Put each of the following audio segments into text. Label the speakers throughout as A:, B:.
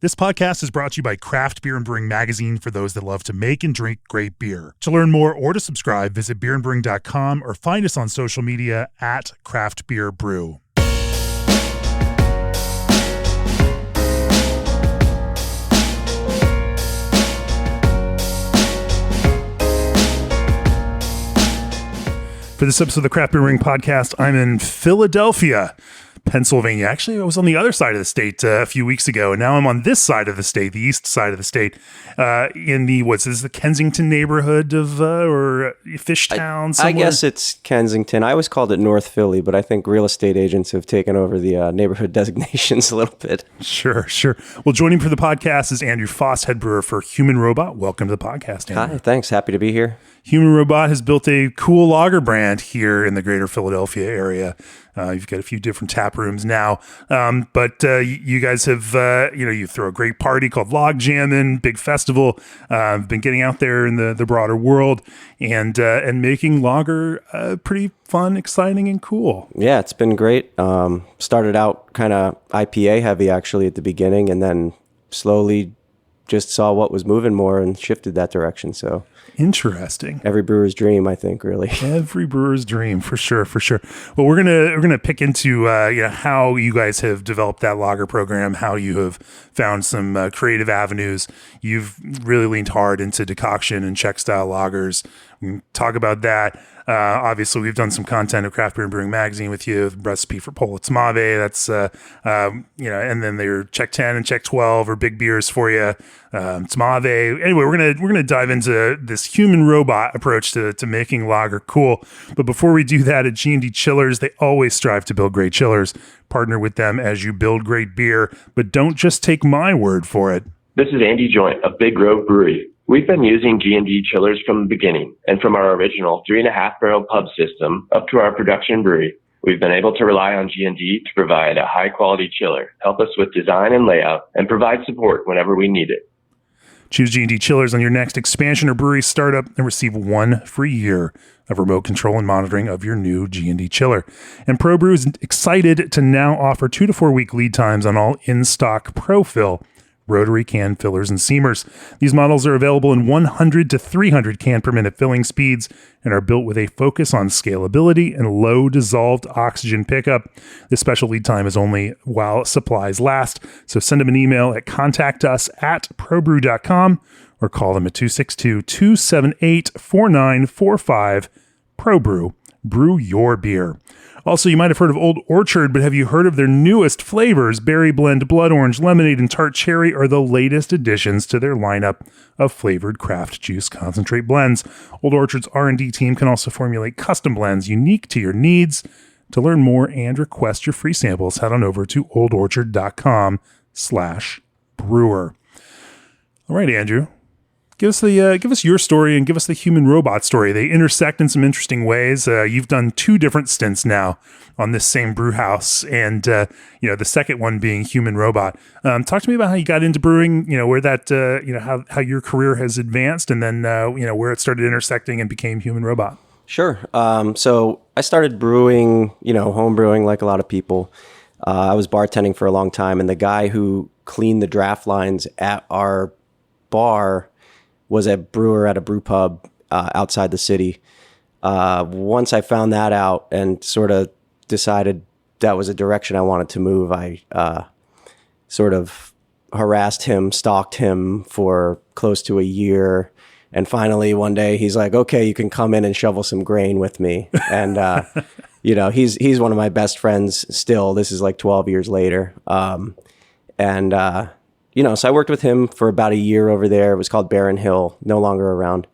A: This podcast is brought to you by Craft Beer and Brewing Magazine for those that love to make and drink great beer. To learn more or to subscribe, visit beerandbrewing.com or find us on social media at Craft Beer Brew. For this episode of the Craft Beer Brewing Podcast, I'm in Philadelphia, Pennsylvania. Actually, I was on the other side of the state a few weeks ago, and now I'm on this side of the state, the east side of the state, in the, what's this, the Kensington neighborhood of, or Fishtown somewhere?
B: I guess it's Kensington. I always called it North Philly, but I think real estate agents have taken over the neighborhood designations a little bit.
A: Sure. Well, joining for the podcast is Andrew Foss, head brewer for Human Robot. Welcome to the podcast, Andrew.
B: Hi, thanks. Happy to be here.
A: Human Robot has built a cool lager brand here in the greater Philadelphia area. You've got a few different tap rooms now, but you guys have, you throw a great party called Log Jammin', big festival. Been getting out there in the broader world and making lager pretty fun, exciting, and cool.
B: Yeah, it's been great. Started out kind of IPA heavy actually at the beginning, and then slowly just saw what was moving more and shifted that direction. So
A: interesting.
B: Every brewer's dream, I think, really.
A: Every brewer's dream, for sure. Well, we're gonna pick into how you guys have developed that lager program, how you have found some creative avenues. You've really leaned hard into decoction and Czech style lagers. We can talk about that. Obviously, we've done some content at Craft Beer and Brewing Magazine with you, recipe for Polec Mave. That's, and then their Czech 10 and Czech 12 are big beers for you. Mave. Anyway, we're gonna dive into this human robot approach to making lager cool. But before we do that, at G&D Chillers, they always strive to build great chillers. Partner with them as you build great beer, but don't just take my word for it.
C: This is Andy Joint of Big Grove Brewery. We've been using G&D chillers from the beginning, and from our original 3.5 barrel pub system up to our production brewery, we've been able to rely on G&D to provide a high quality chiller, help us with design and layout, and provide support whenever we need it.
A: Choose G&D Chillers on your next expansion or brewery startup and receive 1 free year of remote control and monitoring of your new G&D chiller. And ProBrew is excited to now offer 2 to 4 week lead times on all in-stock ProFill rotary can fillers and seamers. These models are available in 100 to 300 can per minute filling speeds and are built with a focus on scalability and low dissolved oxygen pickup. This special lead time is only while supplies last, so send them an email at contactus@probrew.com or call them at 262-278-4945. ProBrew, brew your beer. Also, you might have heard of Old Orchard, but have you heard of their newest flavors? Berry Blend, Blood Orange, Lemonade, and Tart Cherry are the latest additions to their lineup of flavored craft juice concentrate blends. Old Orchard's R&D team can also formulate custom blends unique to your needs. To learn more and request your free samples, head on over to oldorchard.com/brewer. All right, Andrew. Give us your story and give us the human robot story. They intersect in some interesting ways. You've done 2 different stints now on this same brew house, and the second one being human robot. Talk to me about how you got into brewing. Where that how your career has advanced, and then where it started intersecting and became human robot.
B: Sure. So I started brewing, home brewing like a lot of people. I was bartending for a long time, and the guy who cleaned the draft lines at our bar was a brewer at a brew pub outside the city. Once I found that out and sort of decided that was a direction I wanted to move, I sort of harassed him, stalked him for close to a year. And finally, one day, he's like, okay, you can come in and shovel some grain with me. And, he's one of my best friends still. This is like 12 years later. So I worked with him for about a year over there. It was called Barron Hill, no longer around.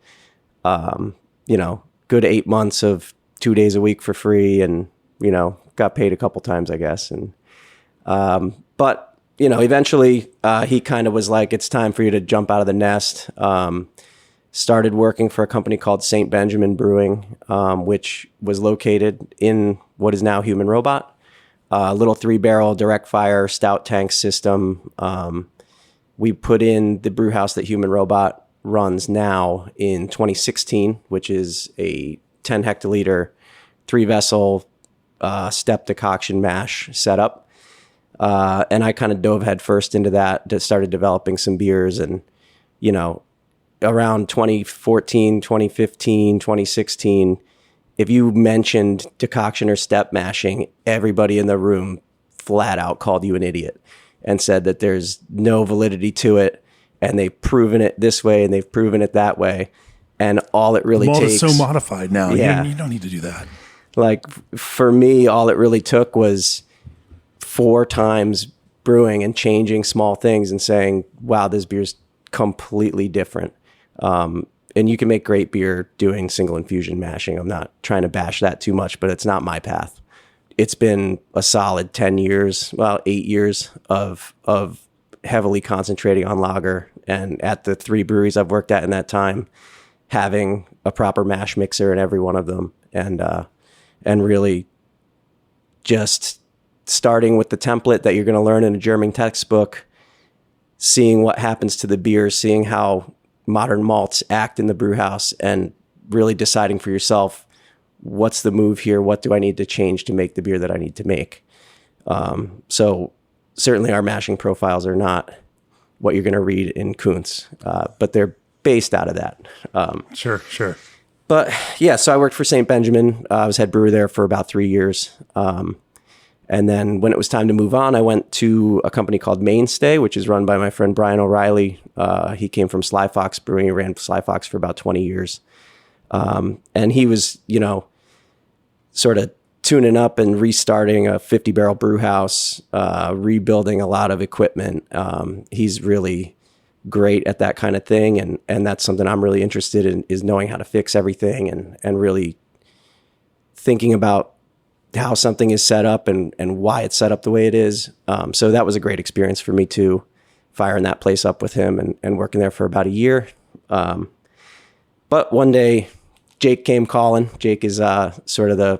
B: Good 8 months of 2 days a week for free, and got paid a couple times, I guess. And eventually he kind of was like, it's time for you to jump out of the nest. Started working for a company called St. Benjamin Brewing, which was located in what is now Human Robot. A little 3-barrel direct fire stout tank system. We put in the brew house that Human Robot runs now in 2016, which is a 10 hectoliter, 3-vessel step decoction mash setup. And I kind of dove headfirst into that, started developing some beers. And, you know, around 2014, 2015, 2016, if you mentioned decoction or step mashing, everybody in the room flat out called you an idiot and said that there's no validity to it. And they've proven it this way and they've proven it that way. And all it really
A: Malt
B: takes...
A: is so modified now.
B: Yeah.
A: You don't need to do that.
B: Like, for me, all it really took was 4 times brewing and changing small things and saying, wow, this beer's completely different. And you can make great beer doing single infusion mashing. I'm not trying to bash that too much, but it's not my path. It's been a solid 10 years, well, 8 years of heavily concentrating on lager. And at the 3 breweries I've worked at in that time, having a proper mash mixer in every one of them. And really just starting with the template that you're going to learn in a German textbook, seeing what happens to the beer, seeing how modern malts act in the brew house, and really deciding for yourself, what's the move here? What do I need to change to make the beer that I need to make? So certainly our mashing profiles are not what you're going to read in Kuntz, but they're based out of that.
A: Sure.
B: But yeah, so I worked for St. Benjamin. I was head brewer there for about 3 years. And then when it was time to move on, I went to a company called Mainstay, which is run by my friend Brian O'Reilly. He came from Sly Fox Brewing. He ran Sly Fox for about 20 years. And he was, you know, sort of tuning up and restarting a 50-barrel brew house, rebuilding a lot of equipment. He's really great at that kind of thing. And that's something I'm really interested in, is knowing how to fix everything and really thinking about how something is set up and why it's set up the way it is. So that was a great experience for me too, firing that place up with him and working there for about a year. But one day Jake came calling. Jake is sort of the,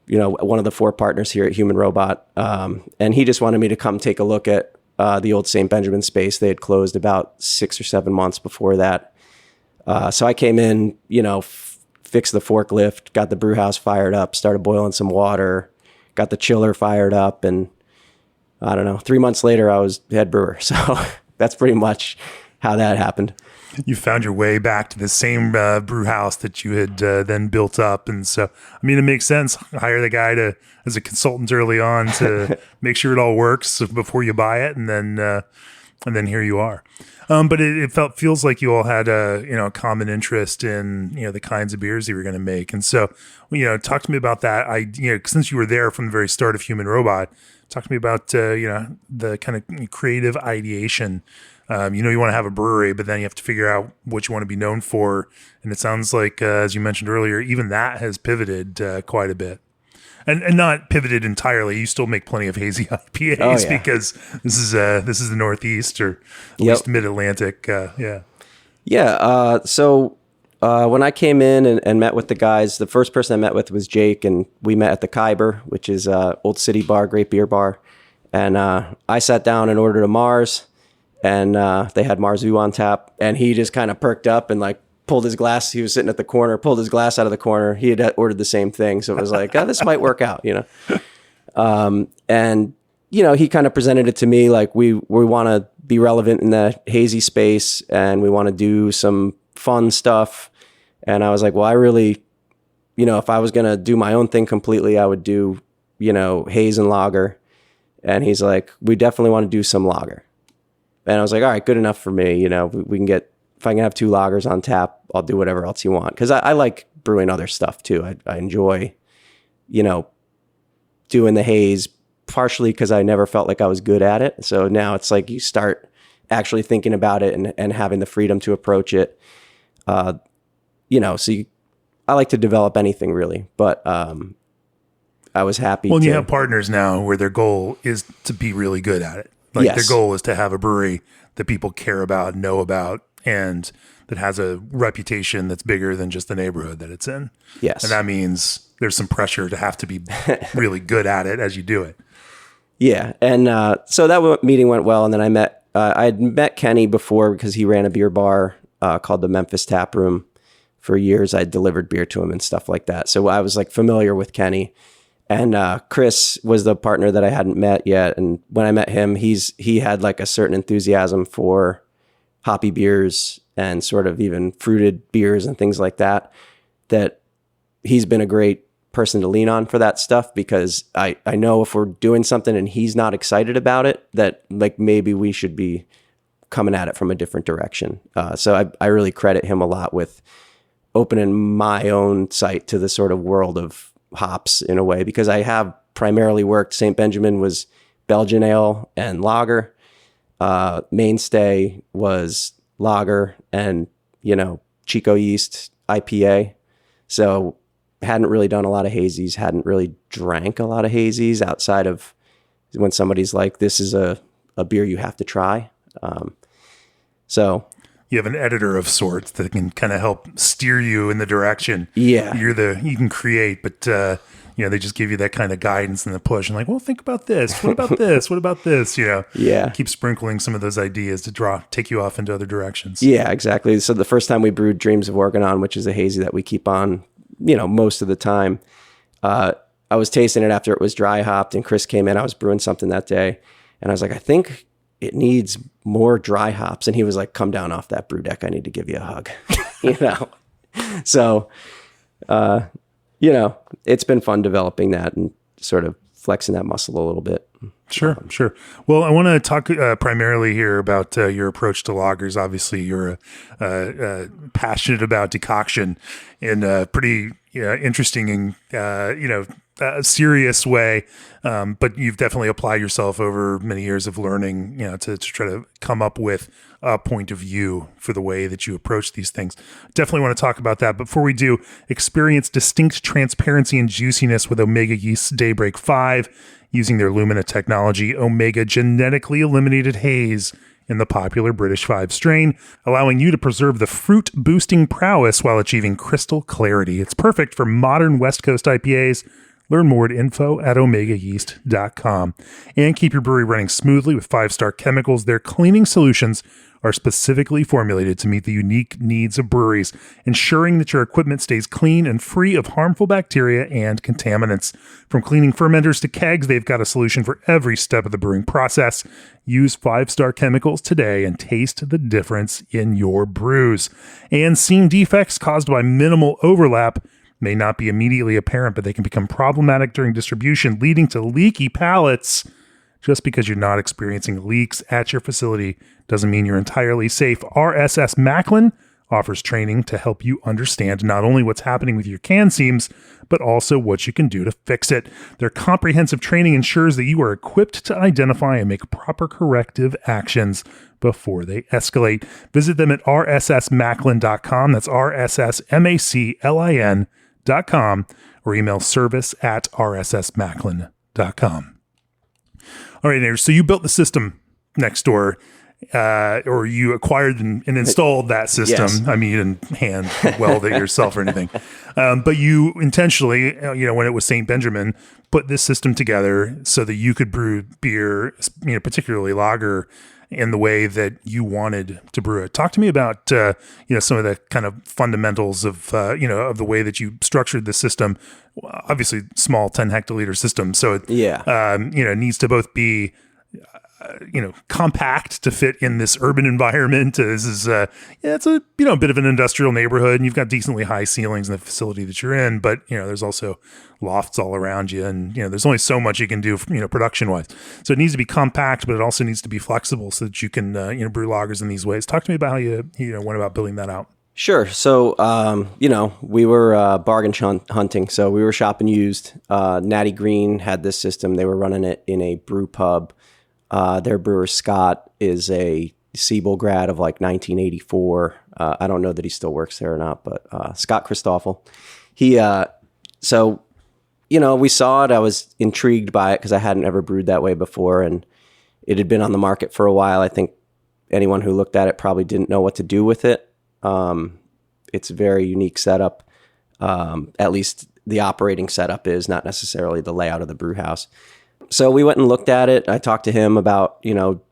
B: you know, one of the 4 partners here at Human Robot. And he just wanted me to come take a look at the old St. Benjamin space. They had closed about 6 or 7 months before that. So I came in, you know, fixed the forklift, got the brew house fired up, started boiling some water, got the chiller fired up. And I don't know, 3 months later, I was head brewer. So that's pretty much how that happened.
A: You found your way back to the same brew house that you had then built up. And so, I mean, it makes sense. Hire the guy as a consultant early on to make sure it all works before you buy it. And then here you are. But it feels like you all had a common interest in, you know, the kinds of beers that you were going to make. And so, you know, talk to me about that. Since you were there from the very start of Human Robot, talk to me about, the kind of creative ideation. You want to have a brewery, but then you have to figure out what you want to be known for. And it sounds like, as you mentioned earlier, even that has pivoted quite a bit. And not pivoted entirely. You still make plenty of hazy IPAs because this is the Northeast or at least Mid-Atlantic.
B: So when I came in and met with the guys, the first person I met with was Jake, and we met at the Khyber, which is Old City Bar, great beer bar. And I sat down and ordered a Mars, and they had Marzu on tap, and he just kind of perked up and like pulled his glass. He was sitting at the corner, pulled his glass out of the corner. He had ordered the same thing. So it was like, this might work out, you know? And, you know, he kind of presented it to me like, we want to be relevant in the hazy space and we want to do some fun stuff. And I was like, well, I really, you know, if I was going to do my own thing completely, I would do, you know, haze and lager. And he's like, we definitely want to do some lager. And I was like, all right, good enough for me. You know, we can get, if I can have 2 lagers on tap, I'll do whatever else you want. Because I like brewing other stuff too. I enjoy, you know, doing the haze, partially because I never felt like I was good at it. So now it's like you start actually thinking about it and having the freedom to approach it. You know, so I like to develop anything really. But I was happy.
A: Well, you have partners now where their goal is to be really good at it. Like their goal is to have a brewery that people care about, know about, and that has a reputation that's bigger than just the neighborhood that it's in.
B: Yes.
A: And that means there's some pressure to have to be really good at it as you do it.
B: Yeah. And so that meeting went well. And then I had met Kenny before because he ran a beer bar called the Memphis Tap Room. For years, I delivered beer to him and stuff like that. So I was like familiar with Kenny. And Chris was the partner that I hadn't met yet. And when I met him, he had like a certain enthusiasm for hoppy beers and sort of even fruited beers and things like that, that he's been a great person to lean on for that stuff, because I know if we're doing something and he's not excited about it, that like maybe we should be coming at it from a different direction. So I really credit him a lot with opening my own sight to the sort of world of hops in a way, because I have primarily worked, St. Benjamin was Belgian ale and lager. Mainstay was lager and, Chico yeast IPA. So hadn't really done a lot of hazies, hadn't really drank a lot of hazies outside of when somebody's like, this is a beer you have to try. So
A: you have an editor of sorts that can kind of help steer you in the direction.
B: Yeah.
A: You can create, but they just give you that kind of guidance and the push and like, well, think about this. What about this? What about this?
B: Yeah.
A: Keep sprinkling some of those ideas to take you off into other directions.
B: Yeah, exactly. So the first time we brewed Dreams of Organon, which is a hazy that we keep on, most of the time, I was tasting it after it was dry hopped, and Chris came in. I was brewing something that day, and I was like, I think it needs more dry hops. And he was like, come down off that brew deck. I need to give you a hug. So, it's been fun developing that and sort of flexing that muscle a little bit.
A: Sure. Well, I want to talk primarily here about your approach to lagers. Obviously, you're passionate about decoction in a pretty interesting and serious way, but you've definitely applied yourself over many years of learning, to try to come up with a point of view for the way that you approach these things. Definitely want to talk about that. But before we do, experience distinct transparency and juiciness with Omega Yeast's Daybreak 5. Using their Lumina technology, Omega genetically eliminated haze in the popular British 5 strain, allowing you to preserve the fruit-boosting prowess while achieving crystal clarity. It's perfect for modern West Coast IPAs. Learn more at info@omegayeast.com. And keep your brewery running smoothly with 5-star chemicals. Their cleaning solutions are specifically formulated to meet the unique needs of breweries, ensuring that your equipment stays clean and free of harmful bacteria and contaminants. From cleaning fermenters to kegs, they've got a solution for every step of the brewing process. Use 5-star chemicals today and taste the difference in your brews. And seam defects caused by minimal overlap may not be immediately apparent, but they can become problematic during distribution, leading to leaky pallets. Just because you're not experiencing leaks at your facility doesn't mean you're entirely safe. RSS Macklin offers training to help you understand not only what's happening with your can seams, but also what you can do to fix it. Their comprehensive training ensures that you are equipped to identify and make proper corrective actions before they escalate. Visit them at rssmacklin.com. That's rssmacklin.com, or email service@rssmacklin.com. All right, Andrew, so you built the system next door, or you acquired and installed that system.
B: Yes.
A: I mean, you didn't hand weld it yourself or anything. But you intentionally, when it was St. Benjamin, put this system together so that you could brew beer, particularly lager, in the way that you wanted to brew it. Talk to me about, some of the kind of fundamentals of, of the way that you structured the system. Obviously, small 10 hectoliter system. So it, it needs to both be, compact to fit in this urban environment. This is, it's a, bit of an industrial neighborhood, and you've got decently high ceilings in the facility that you're in, but, there's also lofts all around you, and, there's only so much you can do, production wise. So it needs to be compact, but it also needs to be flexible so that you can, brew lagers in these ways. Talk to me about how you went about building that out.
B: Sure. So, we were bargain hunting. So we were shopping used. Natty Green had this system. They were running it in a brew pub. Their brewer, Scott, is a Siebel grad of like 1984. I don't know that he still works there or not, but Scott Christoffel. We saw it. I was intrigued by it because I hadn't ever brewed that way before, and it had been on the market for a while. I think anyone who looked at it probably didn't know what to do with it. It's a very unique setup. At least the operating setup is, not necessarily the layout of the brew house. So we went and looked at it. I talked to him about,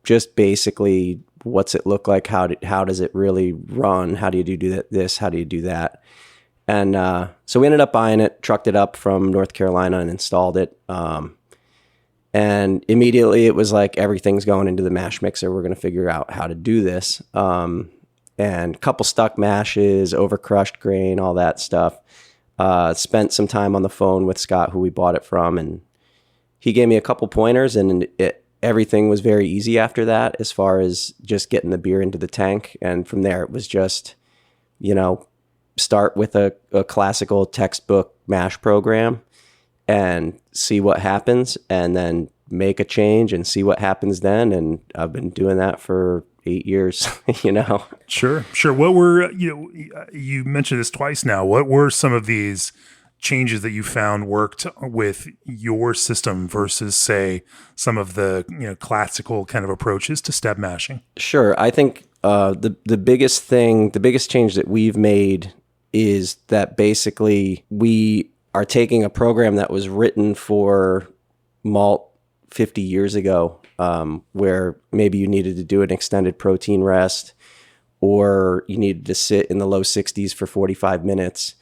B: just basically what's it look like? How does it really run? How do you do this? How do you do that? And so we ended up buying it, trucked it up from North Carolina and installed it. And immediately it was like, everything's going into the mash mixer. We're going to figure out how to do this. And a couple stuck mashes, overcrushed grain, all that stuff. Spent some time on the phone with Scott, who we bought it from, and he gave me a couple pointers, and everything was very easy after that, as far as just getting the beer into the tank. And from there, it was just, start with a classical textbook mash program and see what happens, and then make a change and see what happens then. And I've been doing that for 8 years,
A: Sure. What were, you mentioned this twice now. What were some of these changes that you found worked with your system versus, say, some of the, classical kind of approaches to step mashing?
B: Sure. I think the biggest change that we've made is that basically we are taking a program that was written for malt 50 years ago, where maybe you needed to do an extended protein rest, or you needed to sit in the low 60s for 45 minutes,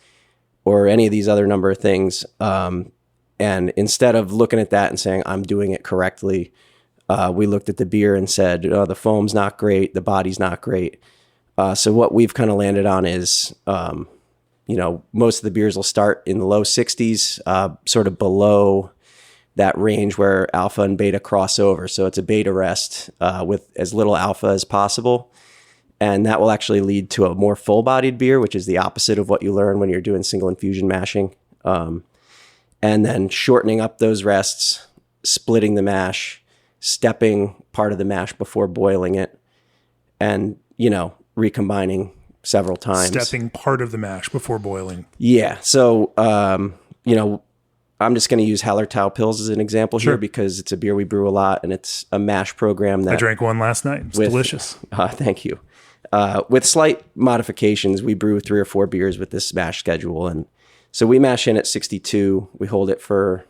B: or any of these other number of things. And instead of looking at that and saying, I'm doing it correctly, we looked at the beer and said, oh, the foam's not great, the body's not great. So what we've kind of landed on is, most of the beers will start in the low 60s, sort of below that range where alpha and beta cross over. So it's a beta rest with as little alpha as possible. And that will actually lead to a more full-bodied beer, which is the opposite of what you learn when you're doing single infusion mashing. And then shortening up those rests, splitting the mash, stepping part of the mash before boiling it, and, recombining several times.
A: Stepping part of the mash before boiling.
B: Yeah. So, I'm just going to use Hallertau Pils as an example here, because it's a beer we brew a lot, and it's a mash program that
A: I drank one last night. It's delicious.
B: Thank you. With slight modifications, we brew 3 or 4 beers with this mash schedule. And so we mash in at 62. We hold it for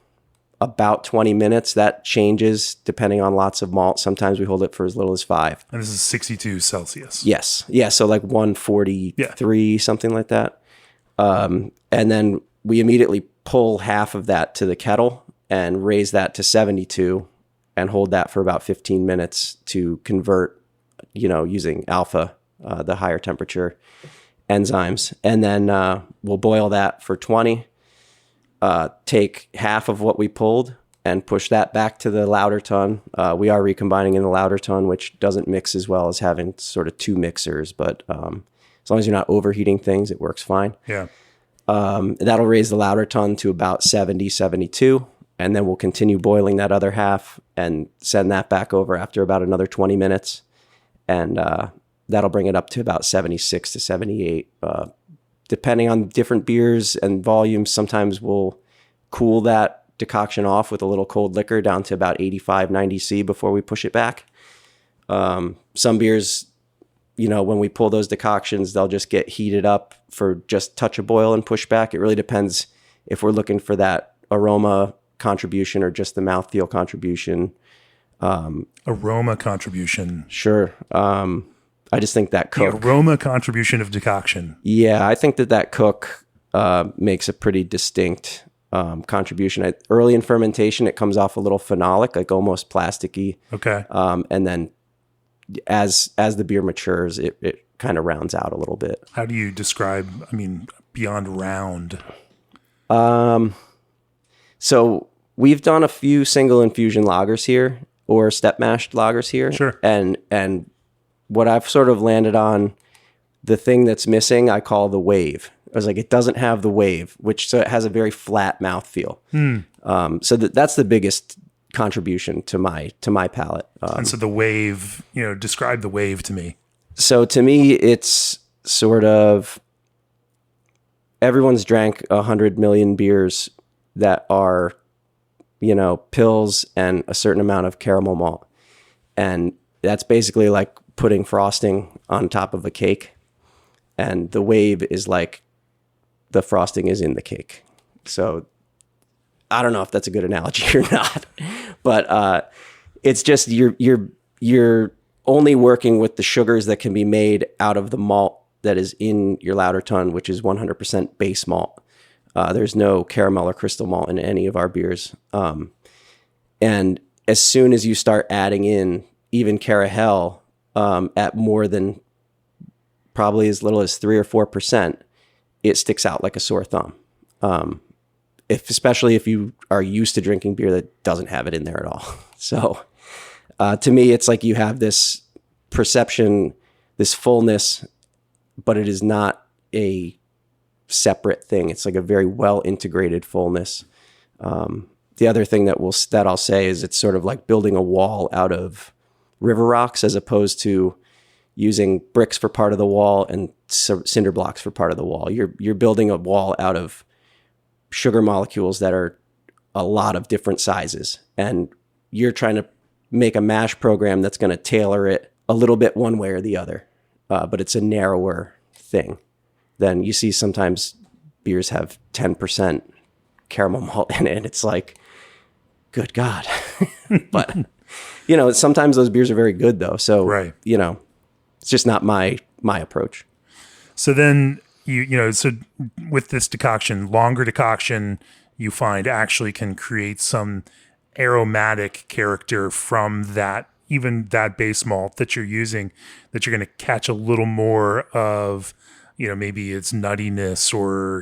B: about 20 minutes. That changes depending on lots of malt. Sometimes we hold it for as little as 5.
A: And this is 62 Celsius.
B: Yes. Yeah. So like 143, something like that. And then we immediately pull half of that to the kettle and raise that to 72 and hold that for about 15 minutes to convert, using alpha, the higher temperature enzymes. And then we'll boil that for 20, take half of what we pulled and push that back to the lauter tun. We are recombining in the lauter tun, which doesn't mix as well as having sort of 2 mixers, but as long as you're not overheating things, it works fine.
A: Yeah.
B: That'll raise the lauter tun to about 70, 72, and then we'll continue boiling that other half and send that back over after about another 20 minutes. And that'll bring it up to about 76 to 78. Depending on different beers and volumes, sometimes we'll cool that decoction off with a little cold liquor down to about 85, 90 C before we push it back. Some beers, when we pull those decoctions, they'll just get heated up for just touch of boil and push back. It really depends if we're looking for that aroma contribution or just the mouthfeel contribution.
A: Aroma contribution.
B: Sure. I just think that cook.
A: The aroma contribution of decoction.
B: Yeah, I think that cook makes a pretty distinct contribution. Early in fermentation, it comes off a little phenolic, like almost plasticky.
A: Okay.
B: And then as the beer matures, it kind of rounds out a little bit.
A: How do you describe, beyond round?
B: So we've done a few single infusion lagers here, or step mashed lagers here.
A: Sure.
B: And what I've sort of landed on, the thing that's missing, I call the wave. I was like, it doesn't have the wave, so it has a very flat mouthfeel. So that's the biggest contribution to my palate.
A: And so the wave, describe the wave to me.
B: So to me, it's sort of, everyone's drank 100 million beers that are, pills and a certain amount of caramel malt. And that's basically like putting frosting on top of a cake. And the wave is like the frosting is in the cake. So I don't know if that's a good analogy or not, but it's just you're only working with the sugars that can be made out of the malt that is in your lauter ton, which is 100% base malt. There's no caramel or crystal malt in any of our beers. And as soon as you start adding in even Carahel at more than probably as little as 3 or 4%, it sticks out like a sore thumb. Especially if you are used to drinking beer that doesn't have it in there at all. So to me, it's like you have this perception, this fullness, but it is not a separate thing. It's like a very well integrated fullness. The other thing that I'll say is it's sort of like building a wall out of river rocks as opposed to using bricks for part of the wall and cinder blocks for part of the wall. You're building a wall out of sugar molecules that are a lot of different sizes, and you're trying to make a mash program that's going to tailor it a little bit one way or the other, but it's a narrower thing. Then you see sometimes beers have 10% caramel malt in it, and it's like, good God. But, sometimes those beers are very good though. So,
A: right.
B: It's just not my approach.
A: So then so with this decoction, longer decoction, you find actually can create some aromatic character from that, even that base malt that you're using, that you're going to catch a little more of, maybe it's nuttiness or,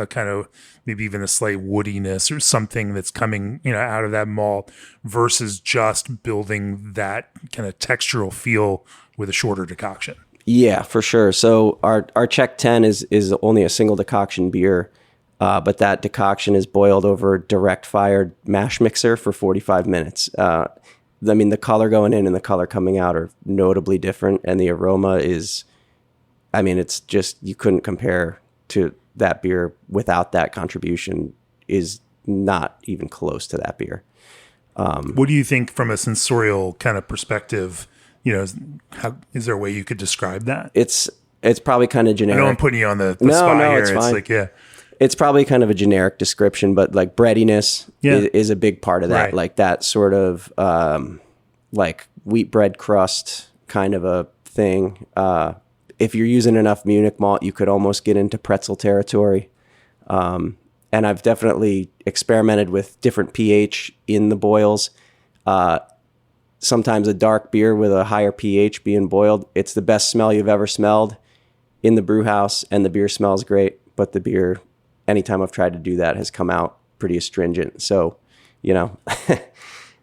A: a kind of maybe even a slight woodiness or something that's coming, out of that malt versus just building that kind of textural feel with a shorter decoction.
B: Yeah, for sure. So our Czech 10 is only a single decoction beer, but that decoction is boiled over a direct fired mash mixer for 45 minutes. The color going in and the color coming out are notably different, and the aroma is, it's just, you couldn't compare to that beer without that contribution, is not even close to that beer.
A: What do you think from a sensorial kind of perspective? Is there a way you could describe that?
B: It's probably kind of generic.
A: I know I'm putting you on the spot here.
B: It's fine.
A: Like, yeah.
B: It's probably kind of a generic description, but like breadiness is a big part of that.
A: Right.
B: Like that sort of like wheat bread crust kind of a thing. If you're using enough Munich malt, you could almost get into pretzel territory. And I've definitely experimented with different pH in the boils. Sometimes a dark beer with a higher pH being boiled, it's the best smell you've ever smelled in the brew house, and the beer smells great, but the beer, anytime I've tried to do that, has come out pretty astringent. So,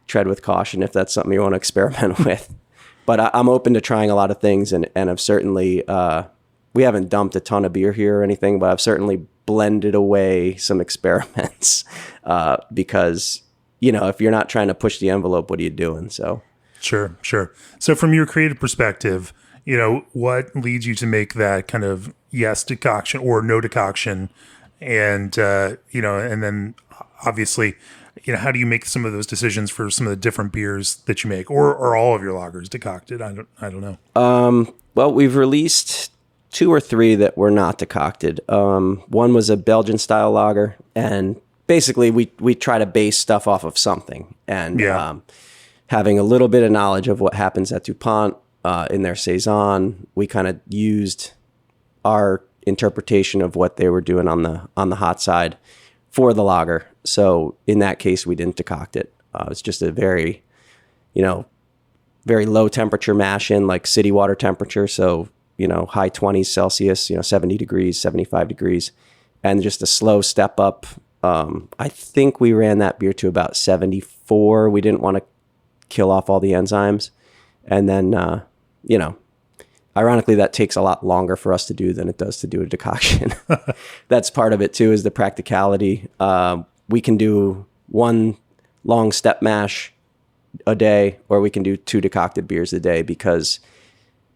B: tread with caution if that's something you want to experiment with. But I'm open to trying a lot of things, and I've certainly, we haven't dumped a ton of beer here or anything, but I've certainly blended away some experiments because, if you're not trying to push the envelope, what are you doing? So
A: Sure. So from your creative perspective, what leads you to make that kind of yes decoction or no decoction? And, and then obviously, how do you make some of those decisions for some of the different beers that you make, or are all of your lagers decocted? I don't know.
B: Well, we've released 2 or 3 that were not decocted. One was a Belgian style lager, and basically we try to base stuff off of something, and having a little bit of knowledge of what happens at DuPont in their Saison, we kind of used our interpretation of what they were doing on the hot side for the lager. So in that case, we didn't decoct it. It's just a very, very low temperature mash in, like city water temperature. So, high 20s Celsius, 70 degrees, 75 degrees, and just a slow step up. I think we ran that beer to about 74. We didn't want to kill off all the enzymes. And then, ironically, that takes a lot longer for us to do than it does to do a decoction. That's part of it too, is the practicality. We can do 1 long step mash a day, or we can do 2 decocted beers a day, because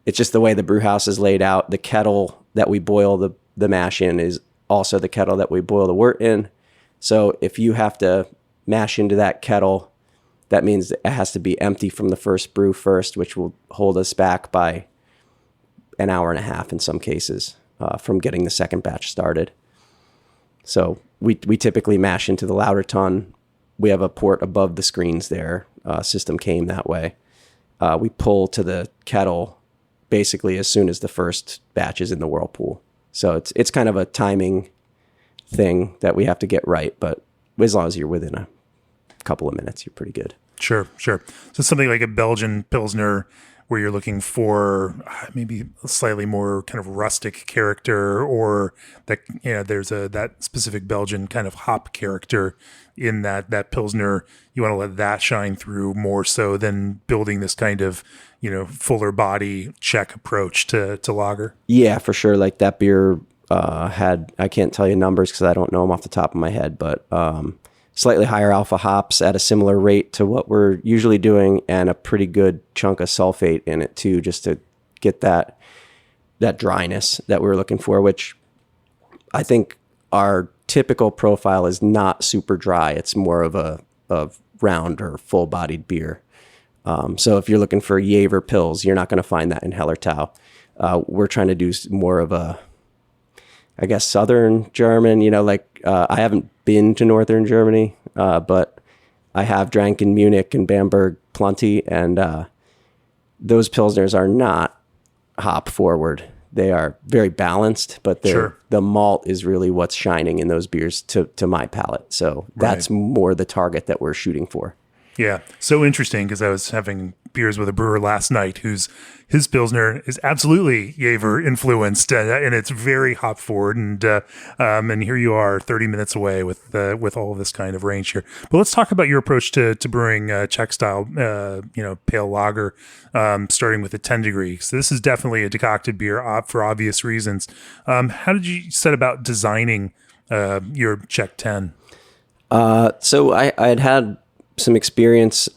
B: it's just the way the brew house is laid out. The kettle that we boil the mash in is also the kettle that we boil the wort in. So if you have to mash into that kettle, that means it has to be empty from the first brew first, which will hold us back by an hour and a half in some cases from getting the second batch started. So we typically mash into the lauter ton. We have a port above the screens there. System came that way. We pull to the kettle basically as soon as the first batch is in the whirlpool. So it's kind of a timing thing that we have to get right, but as long as you're within a couple of minutes, you're pretty good.
A: Sure. So something like a Belgian Pilsner where you're looking for maybe a slightly more kind of rustic character, or that, there's that specific Belgian kind of hop character in that Pilsner. You want to let that shine through more so than building this kind of, fuller body Czech approach to lager.
B: Yeah, for sure. Like that beer had, I can't tell you numbers because I don't know them off the top of my head, but slightly higher alpha hops at a similar rate to what we're usually doing, and a pretty good chunk of sulfate in it too, just to get that dryness that we were looking for, which I think our typical profile is not super dry. It's more of a round or full-bodied beer. So if you're looking for Jever Pils, you're not going to find that in Hellertau. We're trying to do more of a, I guess, Southern German, I haven't been to Northern Germany, but I have drank in Munich and Bamberg plenty, and those Pilsners are not hop forward. They are very balanced, but the malt is really what's shining in those beers to my palate. So that's more the target that we're shooting for.
A: Yeah. So interesting, because I was having beers with a brewer last night his Pilsner is absolutely Jever influenced, and it's very hop forward. And here you are 30 minutes away with all of this kind of range here. But let's talk about your approach to brewing Czech style, pale lager, starting with a 10 degree. So this is definitely a decocted beer for obvious reasons. How did you set about designing your Czech 10?
B: So I had some experience.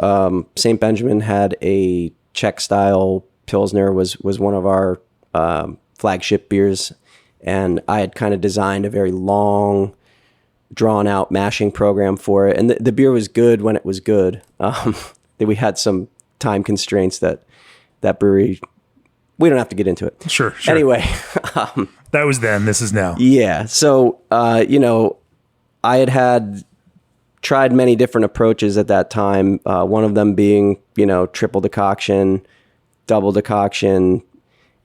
B: St. Benjamin had a Czech style Pilsner, was one of our flagship beers, and I had kind of designed a very long, drawn out mashing program for it, and the beer was good when it was good. We had some time constraints that brewery, we don't have to get into it.
A: Sure.
B: Anyway,
A: that was then, this is now.
B: Yeah. So I had tried many different approaches at that time. One of them being, triple decoction, double decoction.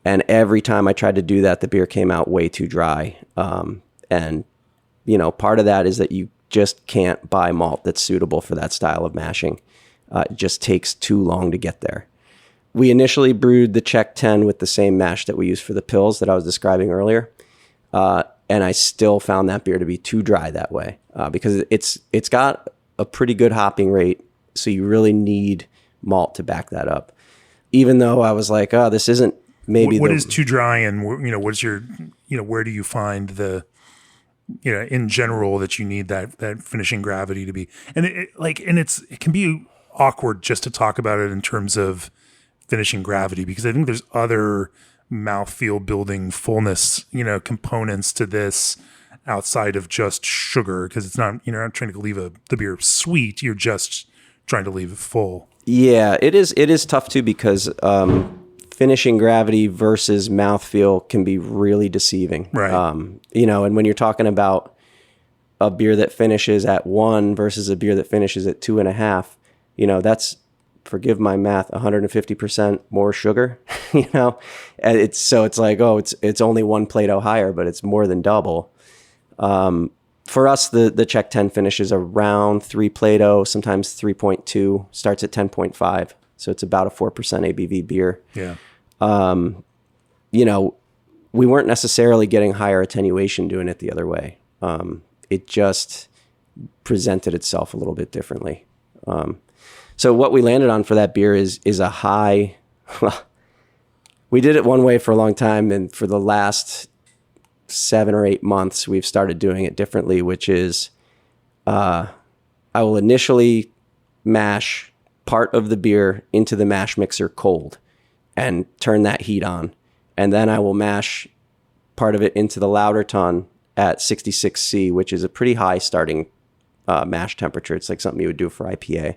B: And every time I tried to do that, the beer came out way too dry. And part of that is that you just can't buy malt that's suitable for that style of mashing. It just takes too long to get there. We initially brewed the Czech 10 with the same mash that we used for the Pils that I was describing earlier. And I still found that beer to be too dry that way, because it's got a pretty good hopping rate. So you really need malt to back that up. Even though I was like, oh, this isn't maybe
A: what is too dry, and what's your, where do you find the, in general that you need that finishing gravity to be, and it can be awkward just to talk about it in terms of finishing gravity, because I think there's other mouthfeel building fullness, components to this outside of just sugar, because it's not, you're not trying to leave the beer sweet, you're just trying to leave it full.
B: Yeah, it is tough too, because finishing gravity versus mouthfeel can be really deceiving.
A: Right.
B: And when you're talking about a beer that finishes at 1 versus a beer that finishes at 2.5, that's, forgive my math, 150% more sugar, and it's like, oh, it's only 1 Plato higher, but it's more than double. For us, the Czech 10 finishes around 3 Plato, sometimes 3.2, starts at 10.5. So it's about a 4% ABV beer.
A: Yeah.
B: We weren't necessarily getting higher attenuation doing it the other way. It just presented itself a little bit differently. So what we landed on for that beer is a high. We did it one way for a long time, and for the last 7 or 8 months, we've started doing it differently, which is I will initially mash part of the beer into the mash mixer cold and turn that heat on. And then I will mash part of it into the lauter ton at 66C, which is a pretty high starting mash temperature. It's like something you would do for IPA. I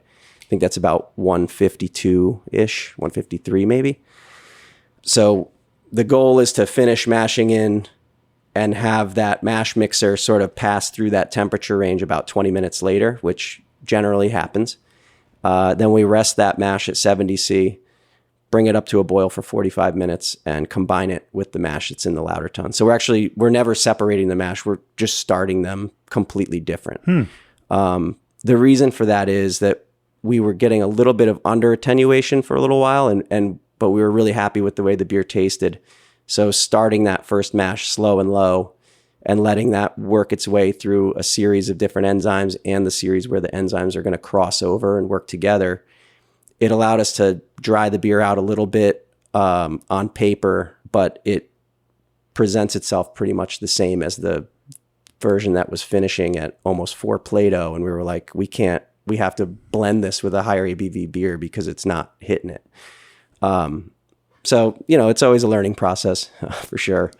B: think that's about 152-ish, 153 maybe. So the goal is to finish mashing in and have that mash mixer sort of pass through that temperature range about 20 minutes later, which generally happens. Then we rest that mash at 70C, bring it up to a boil for 45 minutes, and combine it with the mash that's in the lauter tun. So we're never separating the mash. We're just starting them completely different. The reason for that is that we were getting a little bit of under attenuation for a little while, but we were really happy with the way the beer tasted. So starting that first mash slow and low and letting that work its way through a series of different enzymes and the series where the enzymes are going to cross over and work together, it allowed us to dry the beer out a little bit on paper, but it presents itself pretty much the same as the version that was finishing at almost 4 Plato. And we were like, we have to blend this with a higher ABV beer because it's not hitting it. So, it's always a learning process for sure.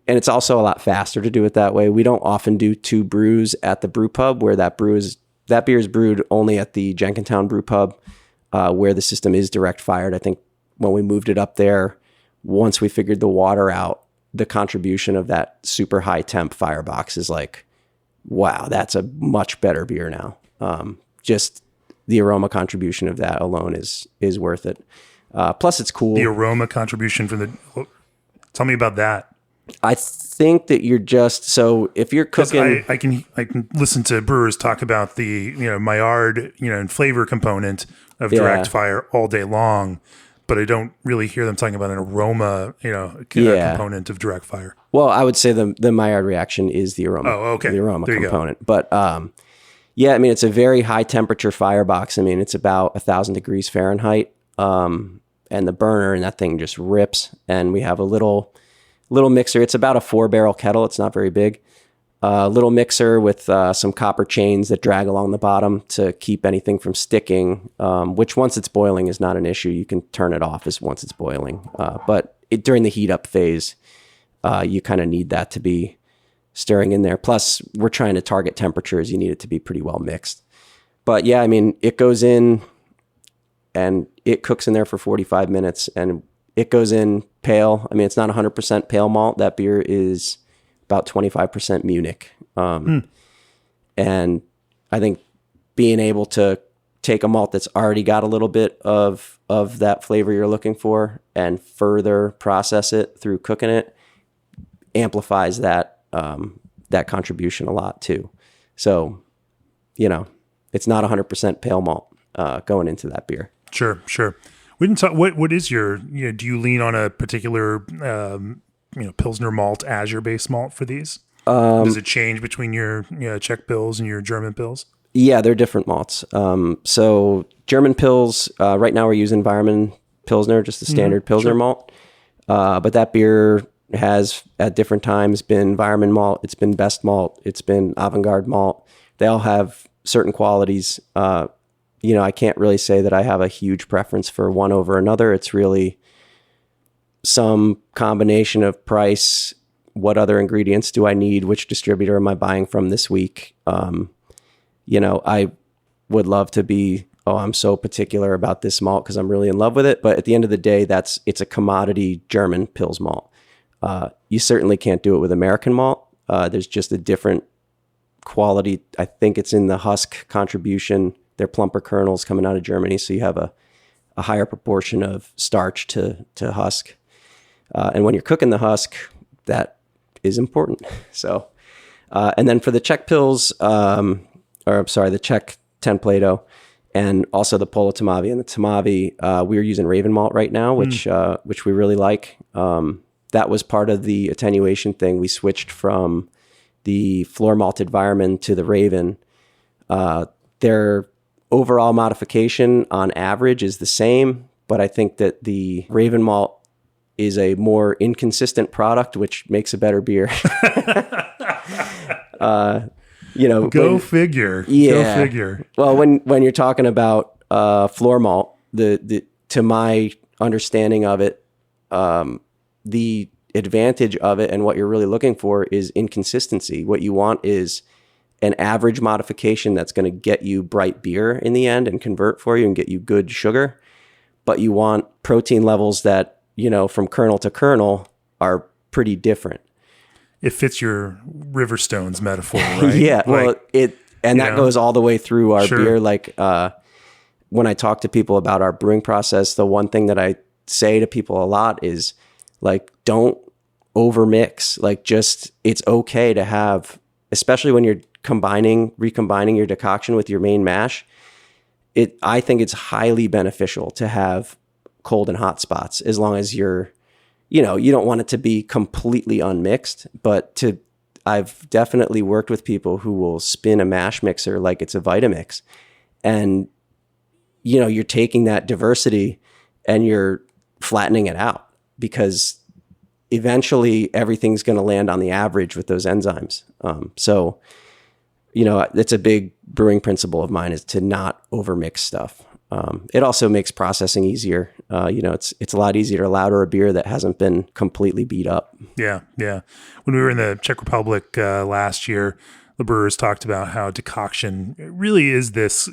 B: And it's also a lot faster to do it that way. We don't often do 2 brews at the brew pub where that beer is brewed only at the Jenkintown brew pub, where the system is direct fired. I think when we moved it up there, once we figured the water out, the contribution of that super high temp firebox is like, wow, that's a much better beer now. Just the aroma contribution of that alone is worth it. Plus it's cool.
A: The aroma contribution tell me about that.
B: I think that if you're cooking,
A: I can listen to brewers talk about the, Maillard, and flavor component of direct fire all day long, but I don't really hear them talking about an aroma, component of direct fire.
B: Well, I would say the Maillard reaction is the aroma.
A: Oh, okay.
B: The aroma component. But, it's a very high temperature firebox. It's about 1,000 degrees Fahrenheit. And the burner and that thing just rips. And we have a little mixer. It's about a 4-barrel kettle. It's not very big. Little mixer with some copper chains that drag along the bottom to keep anything from sticking, which once it's boiling is not an issue. You can turn it off once it's boiling. But during the heat up phase, you kind of need that to be stirring in there. Plus, we're trying to target temperatures. You need it to be pretty well mixed. But yeah, it goes in and it cooks in there for 45 minutes and it goes in pale. It's not 100% pale malt. That beer is about 25% Munich. And I think being able to take a malt that's already got a little bit of that flavor you're looking for and further process it through cooking it amplifies that contribution a lot too. So, it's not 100% pale malt going into that beer.
A: Sure. We didn't talk. What is your? Do you lean on a particular Pilsner malt as your base malt for these? Does it change between your Czech Pils and your German Pils?
B: Yeah, they're different malts. So German Pils, right now we're using Weimarman Pilsner, just the standard Pilsner malt. But that beer has at different times been Weimarman malt. It's been Best malt. It's been Avant-Garde malt. They all have certain qualities. I can't really say that I have a huge preference for one over another. It's really some combination of price, what other ingredients do I need, which distributor am I buying from this week? I would love to be, I'm so particular about this malt because I'm really in love with it. But at the end of the day, it's a commodity German Pils malt. You certainly can't do it with American malt. There's just a different quality. I think it's in the husk contribution. They're plumper kernels coming out of Germany, so you have a higher proportion of starch to husk. And when you're cooking the husk, that is important. So, and then for the Czech Pils, the Czech 10 Plato, and also the Polo Tamavi and the Tamavi, we're using Raven malt right now, which we really like. That was part of the attenuation thing. We switched from the floor malted Weimarman to the Raven. Their overall modification on average is the same, but I think that the Raven malt is a more inconsistent product, which makes a better beer.
A: Go figure.
B: Yeah.
A: Go figure.
B: Well, when you're talking about floor malt, the to my understanding of it, the advantage of it and what you're really looking for is inconsistency. What you want is an average modification that's going to get you bright beer in the end and convert for you and get you good sugar. But you want protein levels that, from kernel to kernel are pretty different.
A: It fits your Riverstones metaphor, right?
B: Yeah. Well, that goes all the way through our beer. Like, when I talk to people about our brewing process, the one thing that I say to people a lot is like, don't overmix. Like, just, it's okay to have, especially when you're recombining your decoction with your main mash. I think it's highly beneficial to have cold and hot spots, as long as you don't want it to be completely unmixed, but I've definitely worked with people who will spin a mash mixer like it's a Vitamix, and you're taking that diversity and you're flattening it out, because eventually everything's going to land on the average with those enzymes. So it's a big brewing principle of mine, is to not overmix stuff. It also makes processing easier. It's a lot easier to lauter a beer that hasn't been completely beat up.
A: Yeah. When we were in the Czech Republic last year, the brewers talked about how decoction really is this,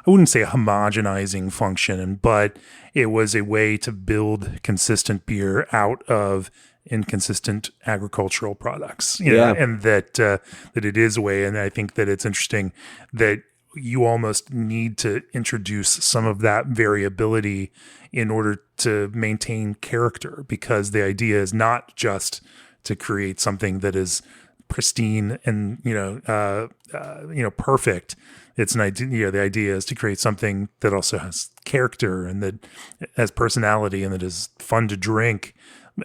A: I wouldn't say a homogenizing function, but it was a way to build consistent beer out of inconsistent agricultural products, and that it is a way. And I think that it's interesting that you almost need to introduce some of that variability in order to maintain character, because the idea is not just to create something that is pristine and perfect. It's an idea. The idea is to create something that also has character and that has personality and that is fun to drink,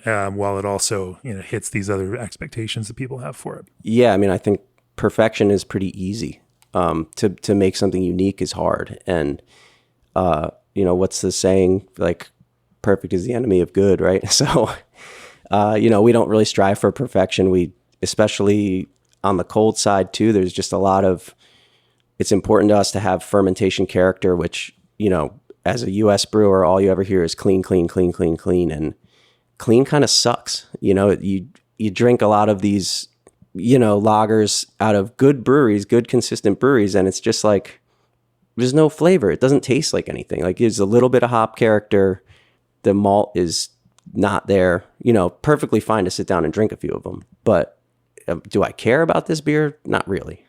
A: while it also hits these other expectations that people have for it.
B: Yeah, I mean, I think perfection is pretty easy. To make something unique is hard, and what's the saying? Like, perfect is the enemy of good, right? So, we don't really strive for perfection. We, especially on the cold side too, there's just a lot of. It's important to us to have fermentation character, which as a U.S. brewer, all you ever hear is clean, clean, clean, clean, clean, and clean kind of sucks. You drink a lot of these lagers out of good breweries, good consistent breweries, and it's just like there's no flavor. It doesn't taste like anything. Like, there's a little bit of hop character. The malt is not there. Perfectly fine to sit down and drink a few of them, but do I care about this beer? Not really.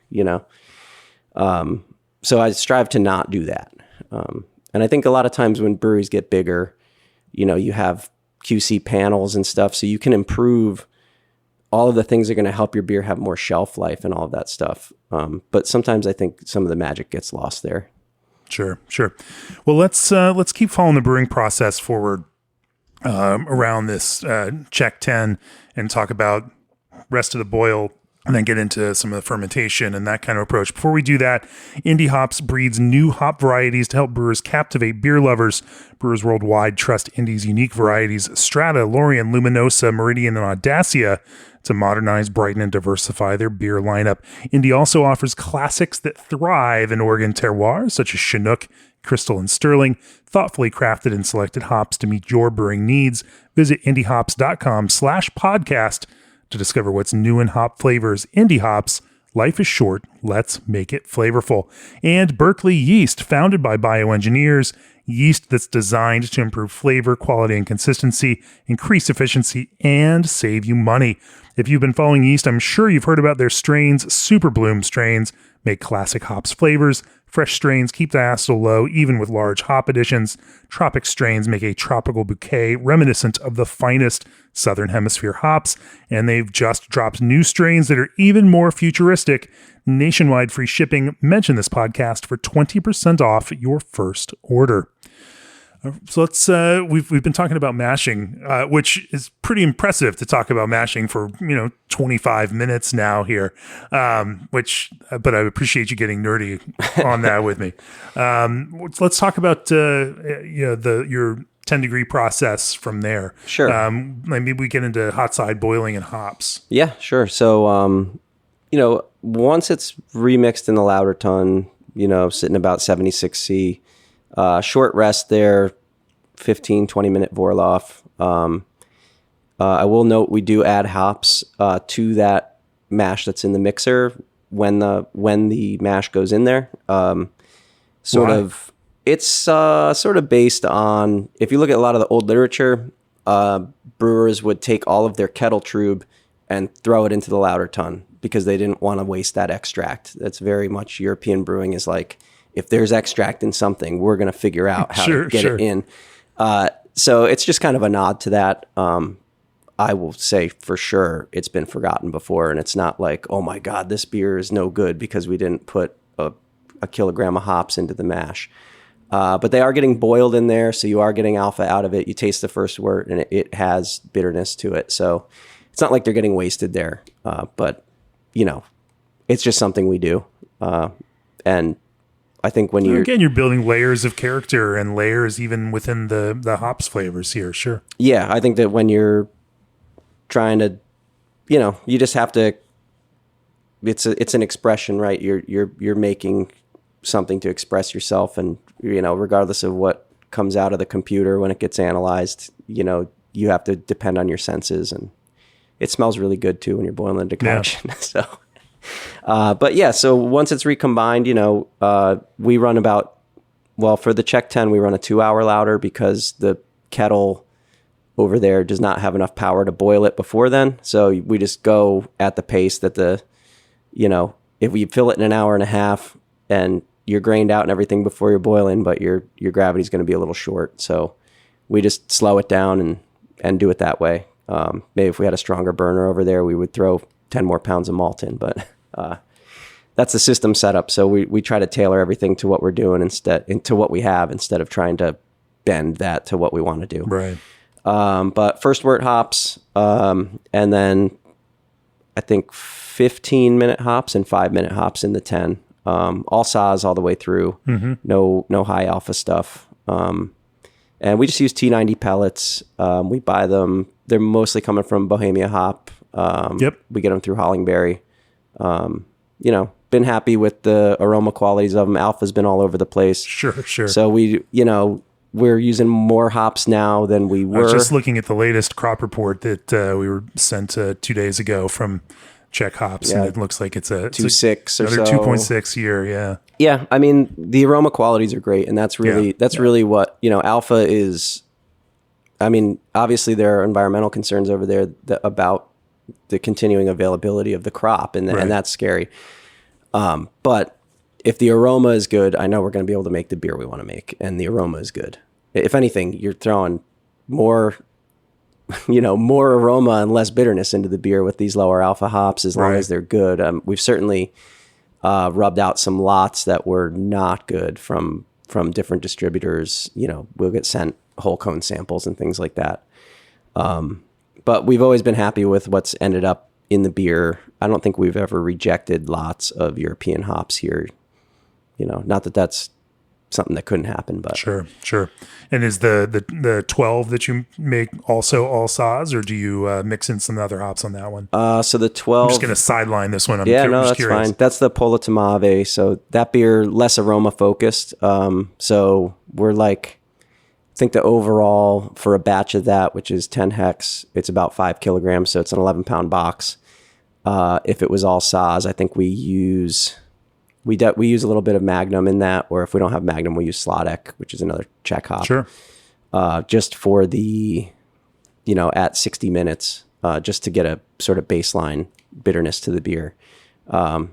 B: So I strive to not do that. And I think a lot of times when breweries get bigger, you have QC panels and stuff, so you can improve all of the things that are going to help your beer have more shelf life and all of that stuff. But sometimes I think some of the magic gets lost there.
A: Sure. Well, let's keep following the brewing process forward around this Czech 10 and talk about rest of the boil, and then get into some of the fermentation and that kind of approach. Before we do that, Indie Hops breeds new hop varieties to help brewers captivate beer lovers. Brewers worldwide trust Indie's unique varieties, Strata, Lorient, Luminosa, Meridian, and Audacia, to modernize, brighten, and diversify their beer lineup. Indie also offers classics that thrive in Oregon terroirs, such as Chinook, Crystal, and Sterling, thoughtfully crafted and selected hops to meet your brewing needs. Visit indiehops.com/podcast to discover what's new in hop flavors. Indie Hops, life is short, let's make it flavorful. And Berkeley Yeast, founded by bioengineers, yeast that's designed to improve flavor, quality, and consistency, increase efficiency, and save you money. If you've been following yeast, I'm sure you've heard about their strains. Super Bloom strains make classic hops flavors. Fresh strains keep diacetyl low, even with large hop additions. Tropic strains make a tropical bouquet reminiscent of the finest Southern Hemisphere hops. And they've just dropped new strains that are even more futuristic. Nationwide free shipping. Mention this podcast for 20% off your first order. So let's, we've been talking about mashing, which is pretty impressive to talk about mashing for, 25 minutes now here, but I appreciate you getting nerdy on that with me. Let's talk about, your 10-degree process from there.
B: Sure.
A: Maybe we get into hot side boiling and hops.
B: Yeah, sure. So, once it's remixed in the lauter tun, sitting about 76C, short rest there, 15, 20-minute Vorloff. I will note we do add hops to that mash that's in the mixer when the mash goes in there. It's sort of based on, if you look at a lot of the old literature, brewers would take all of their kettle trub and throw it into the lauter tun because they didn't want to waste that extract. That's very much European brewing is like, if there's extract in something, we're going to figure out how to get it in. So it's just kind of a nod to that. I will say for sure it's been forgotten before, and it's not like, oh my God, this beer is no good because we didn't put a kilogram of hops into the mash. But they are getting boiled in there, so you are getting alpha out of it. You taste the first wort, and it has bitterness to it. So it's not like they're getting wasted there. But, it's just something we do. And I think when
A: you're building layers of character and layers even within the hops flavors here. Sure.
B: Yeah, I think that when you're trying to, you just have to. It's an expression, right? You're making something to express yourself, and regardless of what comes out of the computer when it gets analyzed, you have to depend on your senses, and it smells really good too when you're boiling the decoction. Yeah. So. But yeah, so once it's recombined, we run for the Czech 10, we run a 2-hour lauter because the kettle over there does not have enough power to boil it before then. So we just go at the pace that if we fill it in an hour and a half and you're grained out and everything before you're boiling, but your gravity is going to be a little short. So we just slow it down and do it that way. Maybe if we had a stronger burner over there, we would throw 10 more pounds of malt in, but that's the system setup. So we try to tailor everything to what we're doing to what we have instead of trying to bend that to what we want to do.
A: Right.
B: But first wort hops, and then I think 15-minute hops and 5-minute hops in the 10. All saws all the way through. Mm-hmm. No high alpha stuff. And we just use T90 pellets. We buy them. They're mostly coming from Bohemia Hop.
A: Yep.
B: We get them through Hollingberry. Been happy with the aroma qualities of them. Alpha's been all over the place.
A: Sure.
B: So we're using more hops now than we were.
A: I was just looking at the latest crop report that we were sent 2 days ago from Czech hops, and it looks like it's a
B: 2.6 or so.
A: Another 2.6 year, yeah.
B: Yeah, I mean, the aroma qualities are great, and that's really what, alpha is. I mean, obviously there are environmental concerns over there about the continuing availability of the crop, and that's scary. But if the aroma is good, I know we're going to be able to make the beer we want to make, and the aroma is good. If anything, you're throwing more aroma and less bitterness into the beer with these lower alpha hops, as long as they're good. We've certainly rubbed out some lots that were not good from different distributors. We'll get sent whole cone samples and things like that. But we've always been happy with what's ended up in the beer. I don't think we've ever rejected lots of European hops here. Not that that's something that couldn't happen, but
A: sure. And is the 12 that you make also all saws, or do you mix in some other hops on that one?
B: So the 12.
A: I'm just going to sideline this one.
B: That's curious. Fine. That's the Polotomave. So that beer less aroma focused. So we're like, I think the overall for a batch of that, which is 10 hex, it's about 5 kilograms. So it's an 11-pound box. If it was all saws, I think we use a little bit of Magnum in that, or if we don't have Magnum, we use Sladek, which is another Czech hop.
A: Sure.
B: Just for the, at 60 minutes, just to get a sort of baseline bitterness to the beer. But,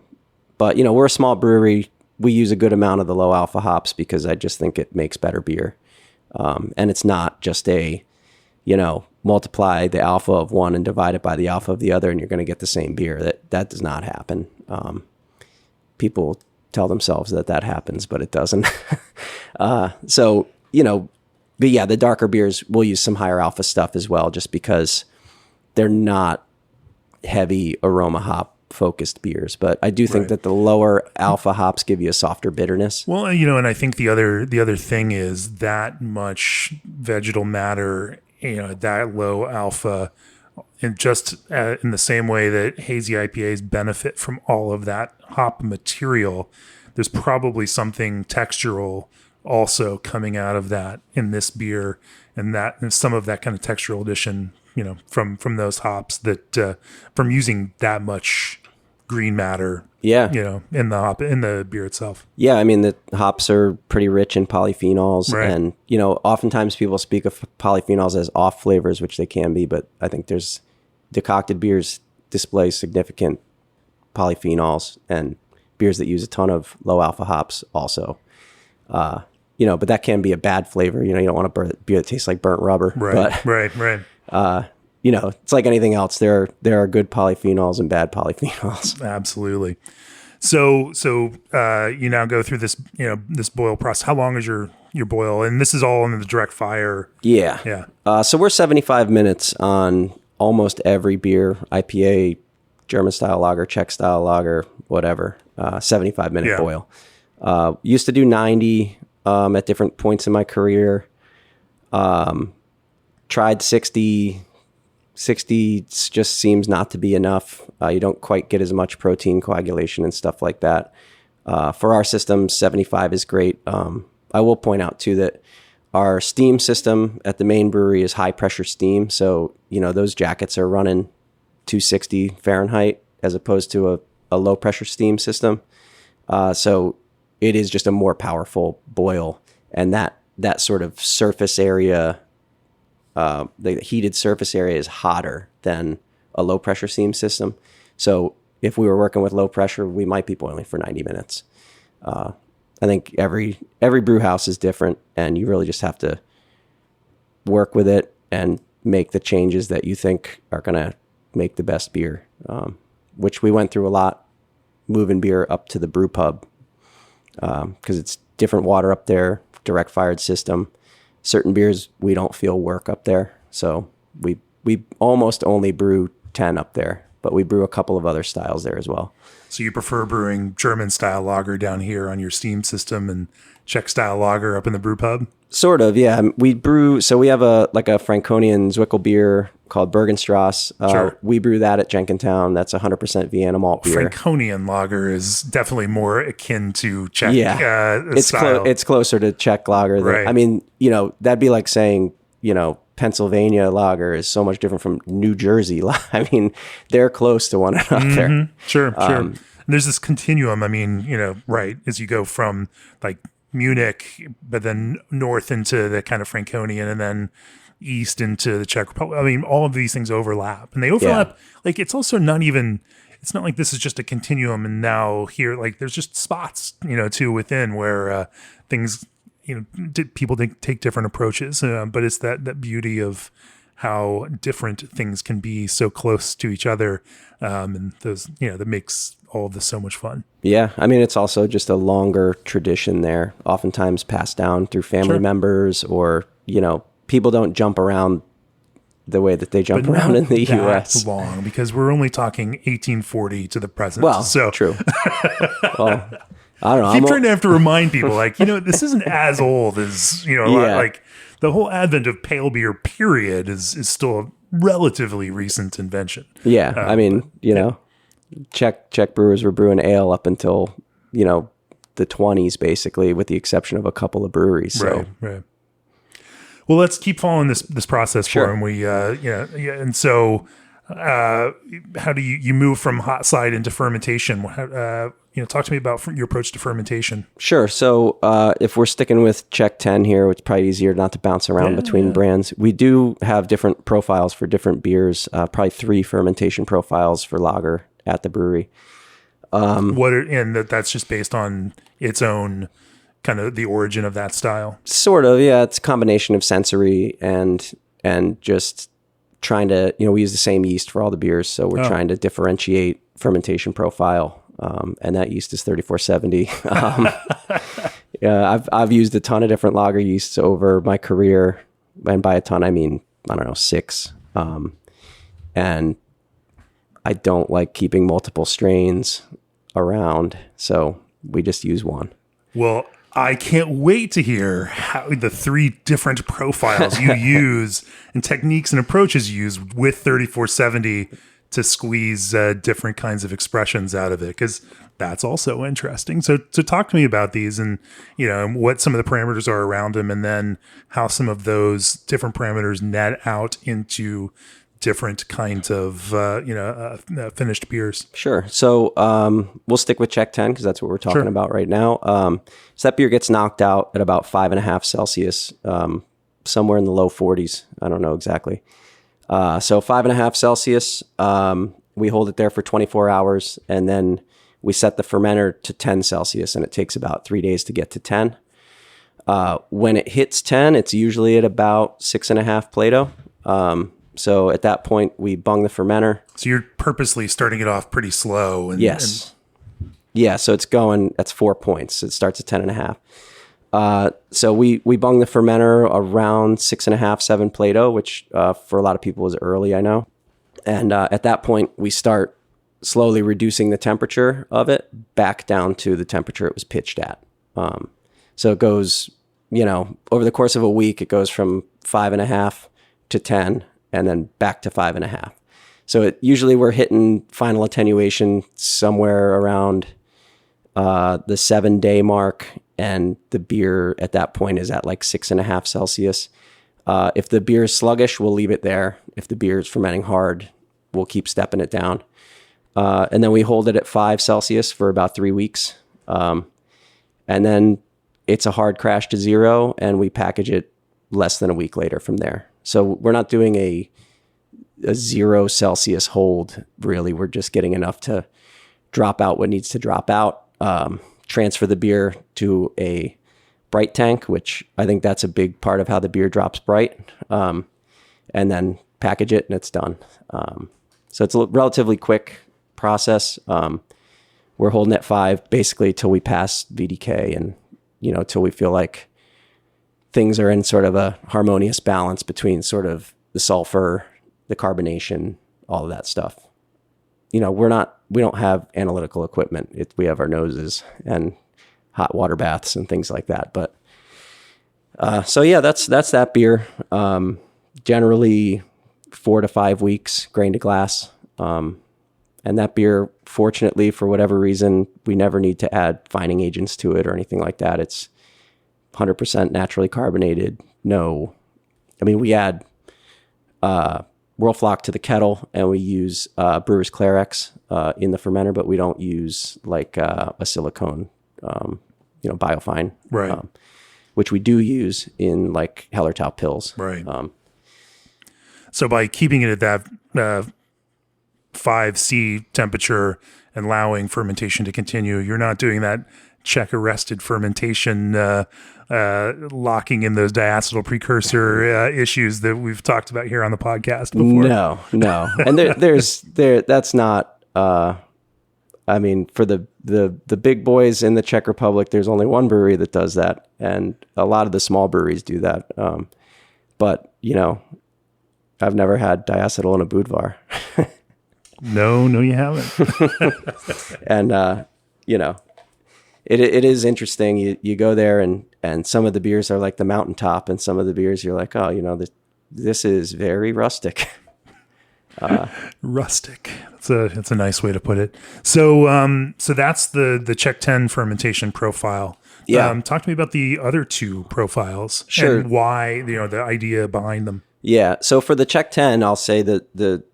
B: we're a small brewery. We use a good amount of the low alpha hops because I just think it makes better beer. And it's not just multiply the alpha of one and divide it by the alpha of the other, and you're going to get the same beer. That does not happen. People tell themselves that happens, but it doesn't. But yeah, the darker beers will use some higher alpha stuff as well, just because they're not heavy aroma hop focused beers. But I do think that the lower alpha hops give you a softer bitterness.
A: Well, and I think the other thing is that much vegetal matter, that low alpha, and just in the same way that hazy IPAs benefit from all of that hop material, there's probably something textural also coming out of that in this beer, and some of that kind of textural addition, from those hops that from using that much green matter, in the beer itself.
B: Yeah, I mean the hops are pretty rich in polyphenols, and oftentimes people speak of polyphenols as off flavors, which they can be, but I think there's decocted beers display significant polyphenols, and beers that use a ton of low alpha hops also. but that can be a bad flavor. You don't want a beer that tastes like burnt rubber.
A: Right,
B: but,
A: right.
B: It's like anything else. There are good polyphenols and bad polyphenols.
A: Absolutely. So you now go through this, this boil process. How long is your boil? And this is all in the direct fire.
B: Yeah.
A: Yeah.
B: So we're 75 minutes on almost every beer, IPA, German style lager, Czech style lager, whatever, 75-minute boil. Used to do 90 at different points in my career. Tried 60. 60 just seems not to be enough. You don't quite get as much protein coagulation and stuff like that. For our system, 75 is great. I will point out too that our steam system at the main brewery is high pressure steam. So, those jackets are running 260 Fahrenheit as opposed to a low pressure steam system. So it is just a more powerful boil, and that sort of surface area, the heated surface area is hotter than a low pressure steam system. So if we were working with low pressure, we might be boiling for 90 minutes. I think every brew house is different, and you really just have to work with it and make the changes that you think are going to make the best beer, which we went through a lot, moving beer up to the brew pub, because it's different water up there, direct fired system. Certain beers we don't feel work up there, so we almost only brew 10 up there, but we brew a couple of other styles there as well.
A: So you prefer brewing German style lager down here on your steam system and Czech style lager up in the brew pub?
B: Sort of, yeah. We brew, so we have a Franconian Zwickel beer called Bergenstrasse.
A: Sure.
B: We brew that at Jenkintown. That's 100% Vienna malt beer.
A: Franconian lager is definitely more akin to Czech
B: style. It's closer to Czech lager.
A: Right.
B: That'd be like saying, Pennsylvania lager is so much different from New Jersey. I mean, they're close to one another.
A: Mm-hmm. Sure. And there's this continuum. Right, as you go from like Munich, but then north into the kind of Franconian, and then east into the Czech Republic. All of these things overlap, and they overlap. Yeah. Like, it's also not even, it's not like this is just a continuum and now here, like there's just spots, too, within where things, people take different approaches, but it's that beauty of how different things can be so close to each other. And those, that makes all of this so much fun.
B: Yeah. It's also just a longer tradition there, oftentimes passed down through family members, or, people don't jump around the way that they jump around in the U.S.
A: long, because we're only talking 1840 to the present.
B: Well,
A: so
B: true. Well, I don't know.
A: Keep trying to have to remind people, like, this isn't as old as, like the whole advent of pale beer period is still a relatively recent invention.
B: Yeah. Czech brewers were brewing ale up until, the 20s, basically, with the exception of a couple of breweries. So.
A: Right. Well, let's keep following this process for him. We, and so, how do you move from hot side into fermentation? Talk to me about your approach to fermentation.
B: Sure. So, if we're sticking with Czech 10 here, it's probably easier not to bounce around between brands. We do have different profiles for different beers. Probably 3 fermentation profiles for lager at the brewery.
A: That's just based on its own kind of the origin of that style?
B: Sort of, yeah. It's a combination of sensory and just trying to, we use the same yeast for all the beers, so we're trying to differentiate fermentation profile, and that yeast is 3470. I've used a ton of different lager yeasts over my career, and by a ton I mean, I don't know, 6. And I don't like keeping multiple strains around, so we just use one.
A: Well, I can't wait to hear how the 3 different profiles you use and techniques and approaches you use with 3470 to squeeze different kinds of expressions out of it, because that's also interesting. So talk to me about these, and what some of the parameters are around them, and then how some of those different parameters net out into different kinds of finished beers.
B: Sure. So we'll stick with Czech 10 because that's what we're talking about right now. So that beer gets knocked out at about 5.5 Celsius, somewhere in the low 40s. I don't know exactly. So 5.5 Celsius, we hold it there for 24 hours, and then we set the fermenter to 10 Celsius, and it takes about 3 days to get to 10. When it hits 10, it's usually at about 6.5 Plato. So at that point, we bung the fermenter.
A: So you're purposely starting it off pretty slow.
B: Yes. Yeah, so it's going, that's 4 points. It starts at 10.5. So we bung the fermenter around 6.5, 7 Plato, which for a lot of people is early, I know. And at that point, we start slowly reducing the temperature of it back down to the temperature it was pitched at. So it goes, over the course of a week, it goes from 5.5 to 10, and then back to 5.5. So usually we're hitting final attenuation somewhere around the 7-day mark, and the beer at that point is at like 6.5 Celsius. If the beer is sluggish, we'll leave it there. If the beer is fermenting hard, we'll keep stepping it down. And then we hold it at 5 Celsius for about 3 weeks. And then it's a hard crash to 0, and we package it less than a week later from there. So we're not doing a 0 Celsius hold, really. We're just getting enough to drop out what needs to drop out, transfer the beer to a bright tank, which I think that's a big part of how the beer drops bright, and then package it, and it's done. So it's a relatively quick process. We're holding at 5 basically till we pass VDK, and till we feel like things are in sort of a harmonious balance between sort of the sulfur, the carbonation, all of that stuff. We don't have analytical equipment. We have our noses and hot water baths and things like that. But so yeah, that's that beer. Generally 4 to 5 weeks, grain to glass. And that beer, fortunately, for whatever reason, we never need to add fining agents to it or anything like that. It's 100% naturally carbonated. We add Whirlflock to the kettle, and we use Brewer's Clarex in the fermenter, but we don't use like a silicone, biofine,
A: right?
B: Which we do use in like Hellertau pills,
A: right? So by keeping it at that 5C temperature and allowing fermentation to continue, you're not doing that check arrested fermentation, locking in those diacetyl precursor issues that we've talked about here on the podcast before.
B: No. And that's not, for the big boys in the Czech Republic, there's only one brewery that does that. And a lot of the small breweries do that. But I've never had diacetyl in a boudoir.
A: No, you haven't.
B: And, it is interesting. You go there and some of the beers are like the mountaintop, and some of the beers you're like, this is very rustic.
A: Rustic. That's a nice way to put it. So that's the Czech 10 fermentation profile.
B: Yeah.
A: Talk to me about the other 2 profiles.
B: Sure.
A: And why, the idea behind them.
B: Yeah. So for the Czech 10, I'll say that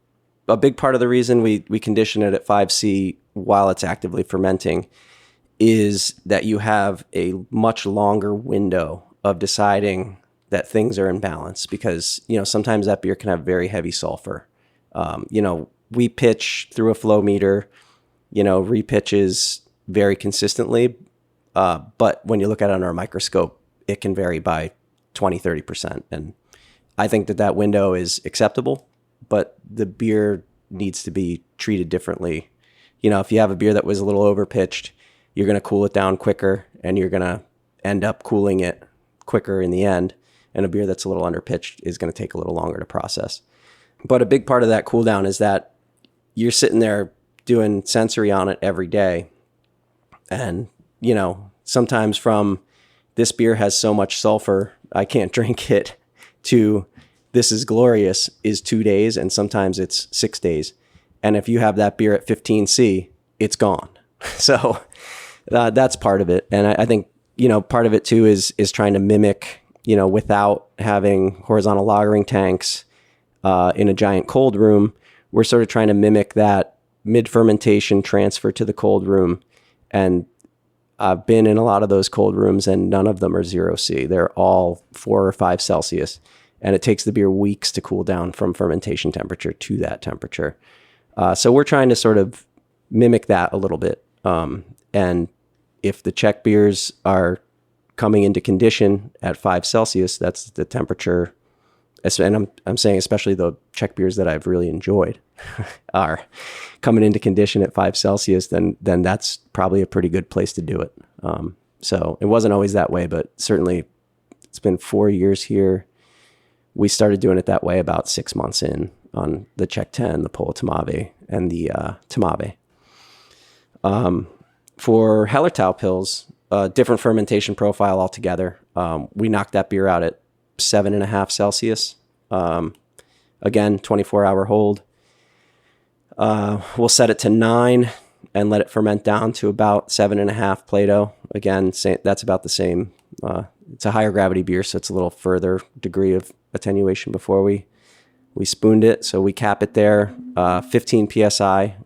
B: a big part of the reason we condition it at 5C while it's actively fermenting is that you have a much longer window of deciding that things are in balance, because, sometimes that beer can have very heavy sulfur. We pitch through a flow meter, repitches very consistently. But when you look at it under a microscope, it can vary by 20, 30%. And I think that window is acceptable, but the beer needs to be treated differently. If you have a beer that was a little overpitched, you're going to cool it down quicker, and you're going to end up cooling it quicker in the end. And a beer that's a little underpitched is going to take a little longer to process. But a big part of that cool down is that you're sitting there doing sensory on it every day. And, sometimes from this beer has so much sulfur, I can't drink it, to this is glorious is 2 days, and sometimes it's 6 days. And if you have that beer at 15C, it's gone. So that's part of it. And I think, part of it too is trying to mimic, without having horizontal lagering tanks in a giant cold room, we're sort of trying to mimic that mid-fermentation transfer to the cold room. And I've been in a lot of those cold rooms, and none of them are 0C. They're all 4 or 5 Celsius. And it takes the beer weeks to cool down from fermentation temperature to that temperature. So we're trying to sort of mimic that a little bit. And if the Czech beers are coming into condition at 5 Celsius, that's the temperature. And I'm saying especially the Czech beers that I've really enjoyed are coming into condition at 5 Celsius, then that's probably a pretty good place to do it. So it wasn't always that way, but certainly it's been 4 years here. We started doing it that way about 6 months in on the Czech 10, the Polotomave, and the Tomave. For Hallertau Pils, different fermentation profile altogether. We knocked that beer out at 7.5 Celsius. Again, 24-hour hold. We'll set it to 9 and let it ferment down to about 7.5 Plato. Again, that's about the same. It's a higher gravity beer, so it's a little further degree of attenuation before we spooned it. So we cap it there, 15 PSI,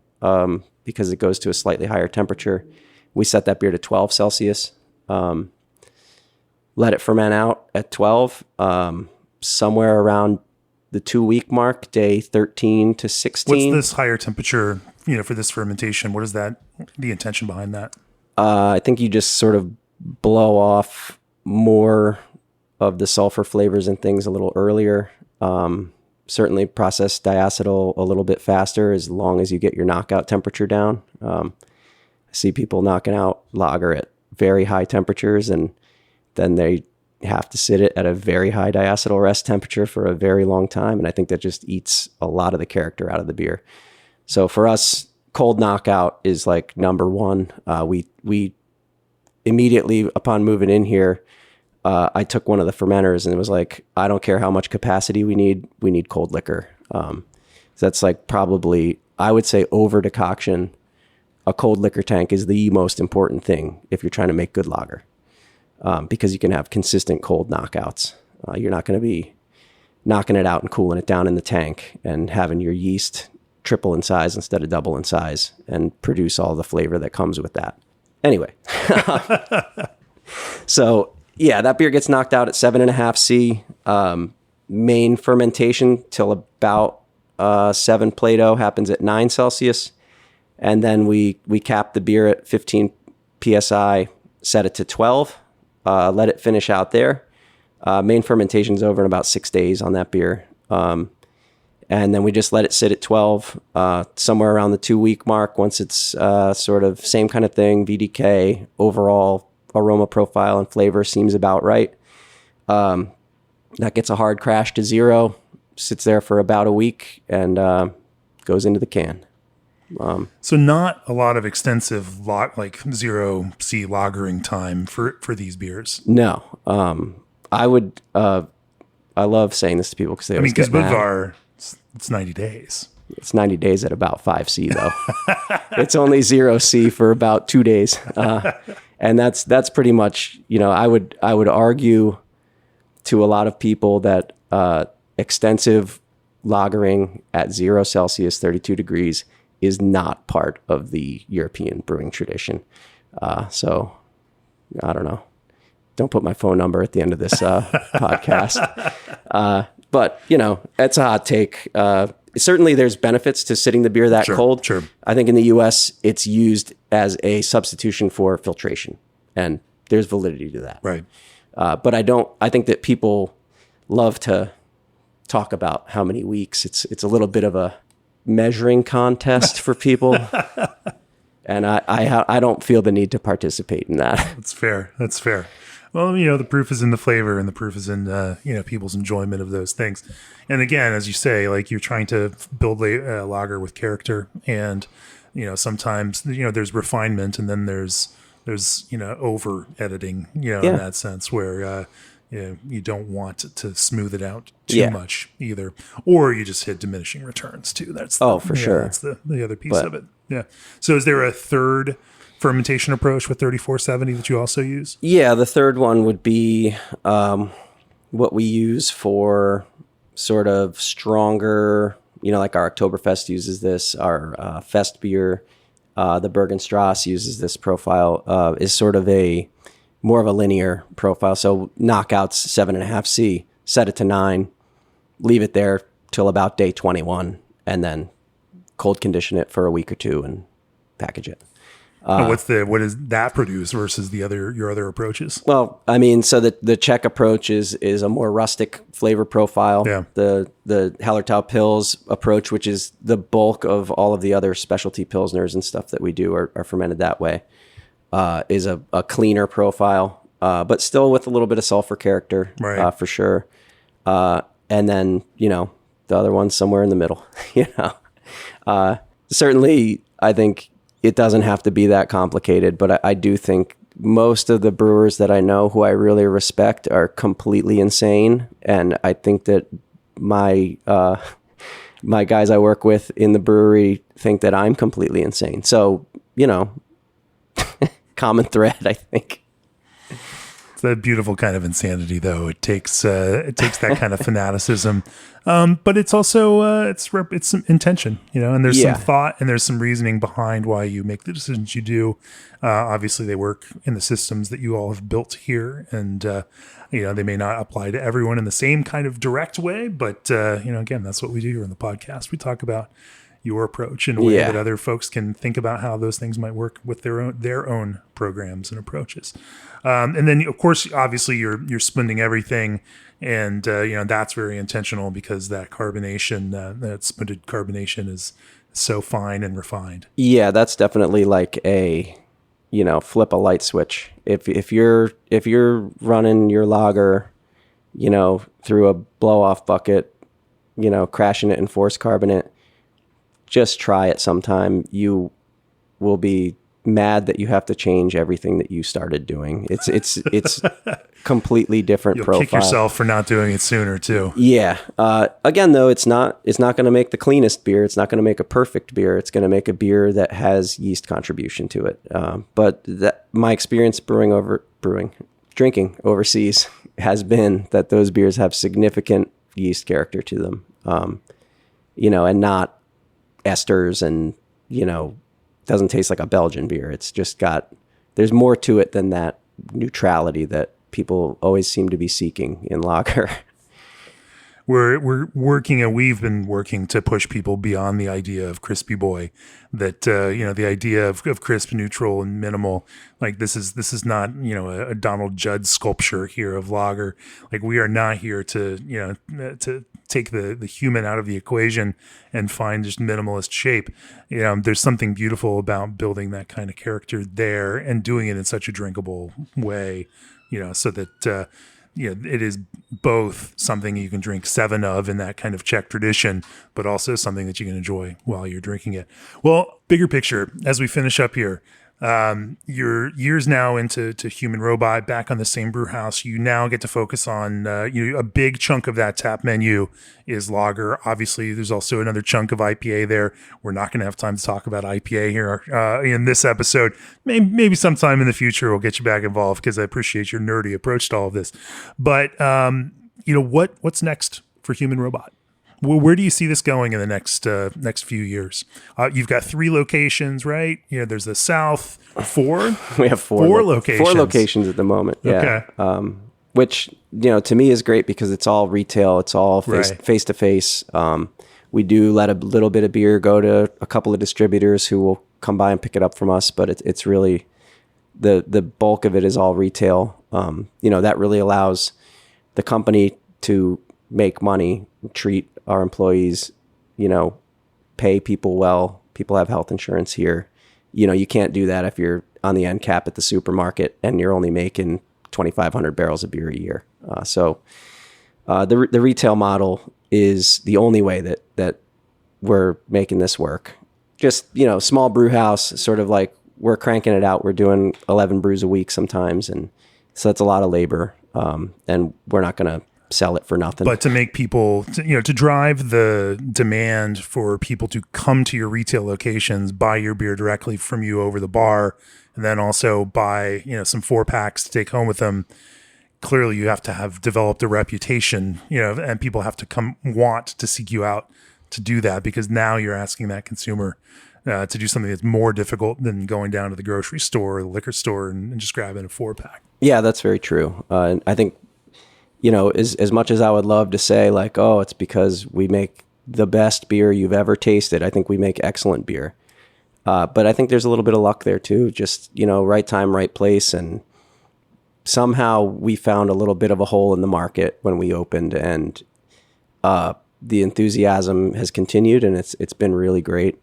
B: because it goes to a slightly higher temperature. We set that beer to 12 Celsius. Let it ferment out at 12, somewhere around the 2-week mark, day 13 to 16.
A: What's this higher temperature, for this fermentation? What is that, the intention behind that?
B: I think you just sort of blow off more of the sulfur flavors and things a little earlier. Certainly process diacetyl a little bit faster as long as you get your knockout temperature down. I see people knocking out lager at very high temperatures, and then they have to sit it at a very high diacetyl rest temperature for a very long time. And I think that just eats a lot of the character out of the beer. So for us, cold knockout is like number one. We immediately upon moving in here, I took one of the fermenters and it was like, I don't care how much capacity we need cold liquor. So that's like probably, I would say, over decoction. A cold liquor tank is the most important thing if you're trying to make good lager, because you can have consistent cold knockouts. You're not going to be knocking it out and cooling it down in the tank and having your yeast triple in size instead of double in size and produce all the flavor that comes with that. Anyway, so yeah, that beer gets knocked out at 7.5 C. Main fermentation till about 7 Plato happens at 9 Celsius. And then we cap the beer at 15 PSI, set it to 12, let it finish out there. Main fermentation's over in about 6 days on that beer. And then we just let it sit at 12, somewhere around the 2-week mark. Once it's sort of same kind of thing, VDK, overall aroma profile and flavor seems about right. That gets a hard crash to 0, sits there for about a week, and goes into the can.
A: So not a lot of extensive like 0 C lagering time for these beers.
B: No. I would, I love saying this to people because they always get mad.
A: Budvar, it's 90 days.
B: It's 90 days at about 5 C though. It's only 0 C for about 2 days. And that's pretty much, I would argue to a lot of people that extensive lagering at 0 Celsius, 32 degrees, is not part of the European brewing tradition. So I don't know. Don't put my phone number at the end of this podcast. But, it's a hot take. Certainly there's benefits to sitting the beer that cold.
A: Sure.
B: I think in the US it's used as a substitution for filtration, and there's validity to that.
A: Right.
B: But I think that people love to talk about how many weeks. It's a little bit of a measuring contest for people. And I don't feel the need to participate in that.
A: That's fair. Well, the proof is in the flavor, and the proof is in, people's enjoyment of those things. And again, as you say, like you're trying to build a lager with character, and, sometimes, there's refinement, and then there's over editing, in that sense where, you don't want to smooth it out too much either, or you just hit diminishing returns too. That's
B: for sure.
A: That's the other piece of it. Yeah. So is there a third fermentation approach with 3470 that you also use?
B: Yeah, the third one would be what we use for sort of stronger, like our Oktoberfest uses this, our Fest beer, the Bergenstrasse uses this profile, is sort of more of a linear profile. So knockouts 7.5 C, set it to 9, leave it there till about day 21, and then cold condition it for a week or two and package it.
A: And what does that produce versus your other approaches?
B: Well, I mean, so the Czech approach is a more rustic flavor profile.
A: Yeah.
B: The Hallertau Pils approach, which is the bulk of all of the other specialty Pilsners and stuff that we do are fermented that way, is a cleaner profile, but still with a little bit of sulfur character,
A: right.
B: For sure. And then, the other one's somewhere in the middle, Certainly, I think it doesn't have to be that complicated, but I do think most of the brewers that I know who I really respect are completely insane. And I think that my guys I work with in the brewery think that I'm completely insane. So, common thread, I think.
A: It's a beautiful kind of insanity, though. It takes that kind of fanaticism, but it's also it's some intention, and there's some thought and there's some reasoning behind why you make the decisions you do. Obviously, they work in the systems that you all have built here, and they may not apply to everyone in the same kind of direct way, but again, that's what we do here on the podcast. We talk about your approach in a way that other folks can think about how those things might work with their own programs and approaches. And then, of course, obviously, you're splitting everything, and that's very intentional because that carbonation, that splitted carbonation, is so fine and refined.
B: Yeah, that's definitely like a flip a light switch. If you're running your lager, through a blow off bucket, crashing it in forced carbonate, just try it sometime. You will be mad that you have to change everything that you started doing. It's completely different. You'll profile.
A: Kick yourself for not doing it sooner too.
B: Yeah. Again, though, it's not going to make the cleanest beer. It's not going to make a perfect beer. It's going to make a beer that has yeast contribution to it. But my experience drinking overseas has been that those beers have significant yeast character to them. And not esters and, doesn't taste like a Belgian beer. It's just there's more to it than that neutrality that people always seem to be seeking in lager.
A: We've been working to push people beyond the idea of crispy boy, that, the idea of crisp, neutral, and minimal. Like this is not, a Donald Judd sculpture here of lager. Like we are not here to take the human out of the equation and find just minimalist shape. There's something beautiful about building that kind of character there and doing it in such a drinkable way, so that, it is both something you can drink 7 of in that kind of Czech tradition, but also something that you can enjoy while you're drinking it. Well, bigger picture, as we finish up here, you're years now into Human Robot, back on the same brew house. You now get to focus on a big chunk of that tap menu is lager. Obviously, there's also another chunk of IPA there. We're not going to have time to talk about IPA here in this episode. Maybe sometime in the future we'll get you back involved because I appreciate your nerdy approach to all of this. But what's next for Human Robot? Where do you see this going in the next few years? You've got 3 locations, right? There's the South, 4.
B: We have 4
A: locations.
B: 4 locations at the moment. Yeah.
A: Okay.
B: Which to me is great because it's all retail. It's all face to face. We do let a little bit of beer go to a couple of distributors who will come by and pick it up from us, but it's really the bulk of it is all retail. That really allows the company to make money, treat our employees, pay people well. People have health insurance here. You can't do that if you're on the end cap at the supermarket and you're only making 2,500 barrels of beer a year. So the retail model is the only way that we're making this work. Just, small brew house, sort of like we're cranking it out. We're doing 11 brews a week sometimes. And so that's a lot of labor. And we're not going to sell it for nothing.
A: But to make people, to drive the demand for people to come to your retail locations, buy your beer directly from you over the bar, and then also buy, some 4-packs to take home with them. Clearly you have to have developed a reputation, and people have to want to seek you out to do that, because now you're asking that consumer to do something that's more difficult than going down to the grocery store or the liquor store and just grabbing a 4-pack.
B: Yeah, that's very true. I think, as much as I would love to say like, oh, it's because we make the best beer you've ever tasted, I think we make excellent beer. But I think there's a little bit of luck there too. Just, right time, right place. And somehow we found a little bit of a hole in the market when we opened, and the enthusiasm has continued, and it's been really great.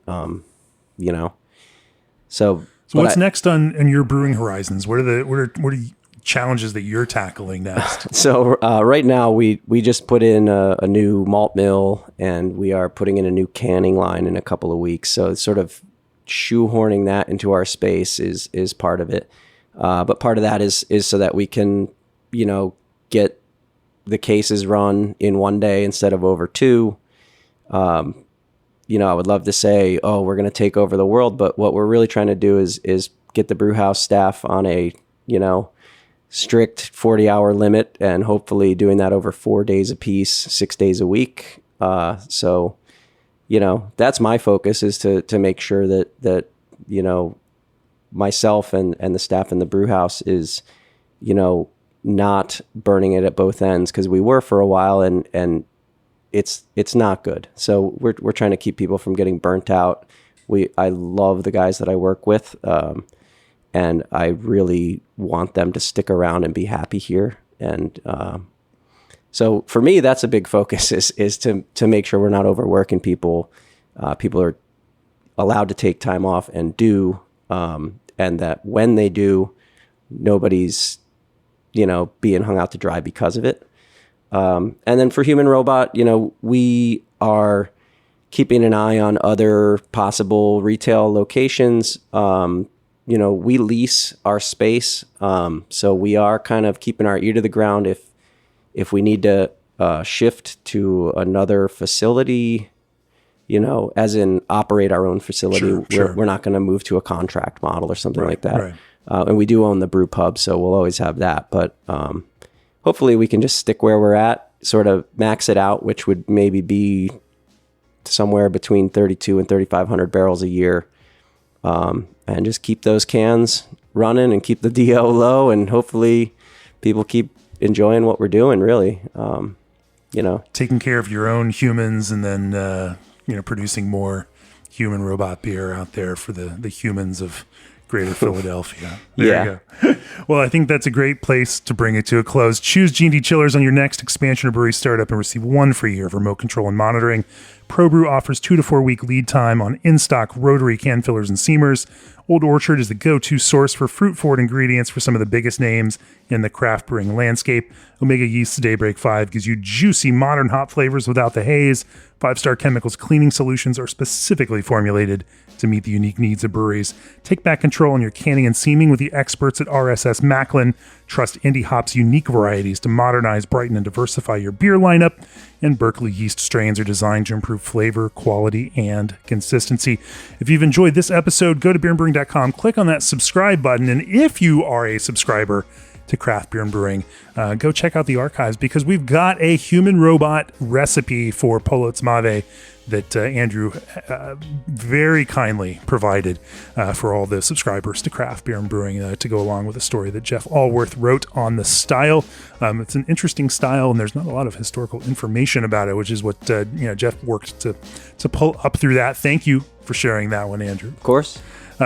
B: So
A: what's next on your brewing horizons? What are the challenges that you're tackling next?
B: So right now we just put in a new malt mill, and we are putting in a new canning line in a couple of weeks. So it's sort of shoehorning that into our space is part of it. But part of that is so that we can, get the cases run in one day instead of over two. I would love to say, oh, we're going to take over the world, but what we're really trying to do is get the brewhouse staff on a, strict 40-hour limit, and hopefully doing that over 4 days a piece, 6 days a week. So, that's my focus, is to make sure that myself and the staff in the brewhouse is, not burning it at both ends, because we were for a while, and it's not good. So we're trying to keep people from getting burnt out. I love the guys that I work with, and I really want them to stick around and be happy here. And so for me, that's a big focus, is to make sure we're not overworking people. People are allowed to take time off and do, and that when they do, nobody's being hung out to dry because of it. And then for Human Robot, we are keeping an eye on other possible retail locations. We lease our space. So we are kind of keeping our ear to the ground. If we need to shift to another facility, as in operate our own facility,
A: Sure.
B: We're not going to move to a contract model or something like that.
A: Right.
B: And we do own the brew pub, so we'll always have that. But hopefully we can just stick where we're at, sort of max it out, which would maybe be somewhere between 32 and 3,500 barrels a year. And just keep those cans running and keep the DO low, and hopefully people keep enjoying what we're doing, really.
A: Taking care of your own humans, and then, producing more human robot beer out there for the humans of Greater Philadelphia. There you go. Well, I think that's a great place to bring it to a close. Choose G&D Chillers on your next expansion or brewery startup and receive 1 free year of remote control and monitoring. ProBrew offers 2 to 4 week lead time on in-stock rotary can fillers and seamers. Old Orchard is the go-to source for fruit-forward ingredients for some of the biggest names in the craft brewing landscape. Omega Yeast's Daybreak 5 gives you juicy, modern hop flavors without the haze. 5-Star Chemicals cleaning solutions are specifically formulated to meet the unique needs of breweries. Take back control on your canning and seaming with the experts at RSS Macklin. Trust Indie Hop's unique varieties to modernize, brighten, and diversify your beer lineup. And Berkeley yeast strains are designed to improve flavor, quality, and consistency. If you've enjoyed this episode, go to beerandbrewing.com, click on that subscribe button, and if you are a subscriber to Craft Beer and Brewing, go check out the archives, because we've got a human robot recipe for Polot's Mave that Andrew very kindly provided for all the subscribers to Craft Beer and Brewing to go along with the story that Jeff Allworth wrote on the style. It's an interesting style, and there's not a lot of historical information about it, which is what Jeff worked to pull up through that. Thank you for sharing that one, Andrew.
B: Of course.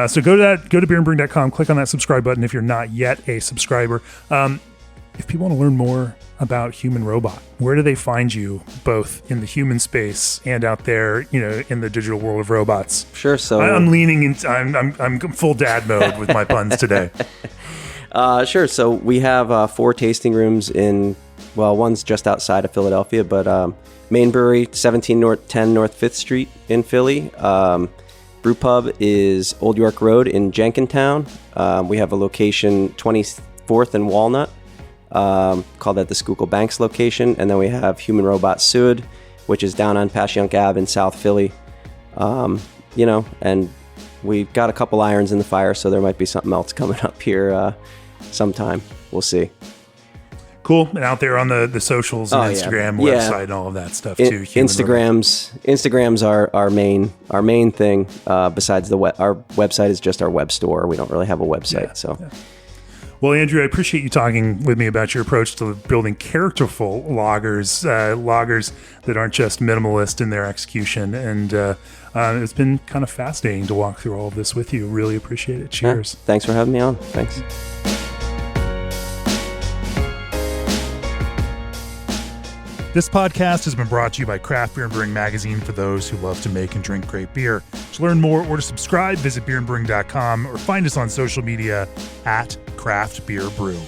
A: So go to beerandbrewing.com, click on that subscribe button if you're not yet a subscriber. If people want to learn more about Human Robot, where do they find you, both in the human space and out there, in the digital world of robots?
B: Sure. So
A: I'm leaning into, I'm full dad mode with my puns today.
B: Sure. So we have 4 tasting rooms one's just outside of Philadelphia, but main brewery, 1710 North 5th Street in Philly. Brew Pub is Old York Road in Jenkintown. We have a location 24th and Walnut, called that the Schuylkill Banks location. And then we have Human Robot Seward, which is down on Passyunk Ave in South Philly. And we've got a couple irons in the fire, so there might be something else coming up here sometime. We'll see.
A: Cool. And out there on the socials and Instagram, website, and all of that stuff too.
B: Instagram's our main thing. Besides our website is just our web store. We don't really have a website.
A: Well, Andrew, I appreciate you talking with me about your approach to building characterful lagers, lagers that aren't just minimalist in their execution. And it's been kind of fascinating to walk through all of this with you. Really appreciate it. Cheers.
B: Yeah, thanks for having me on. Thanks.
A: This podcast has been brought to you by Craft Beer and Brewing Magazine for those who love to make and drink great beer. To learn more or to subscribe, visit beerandbrewing.com or find us on social media at Craft Beer Brew.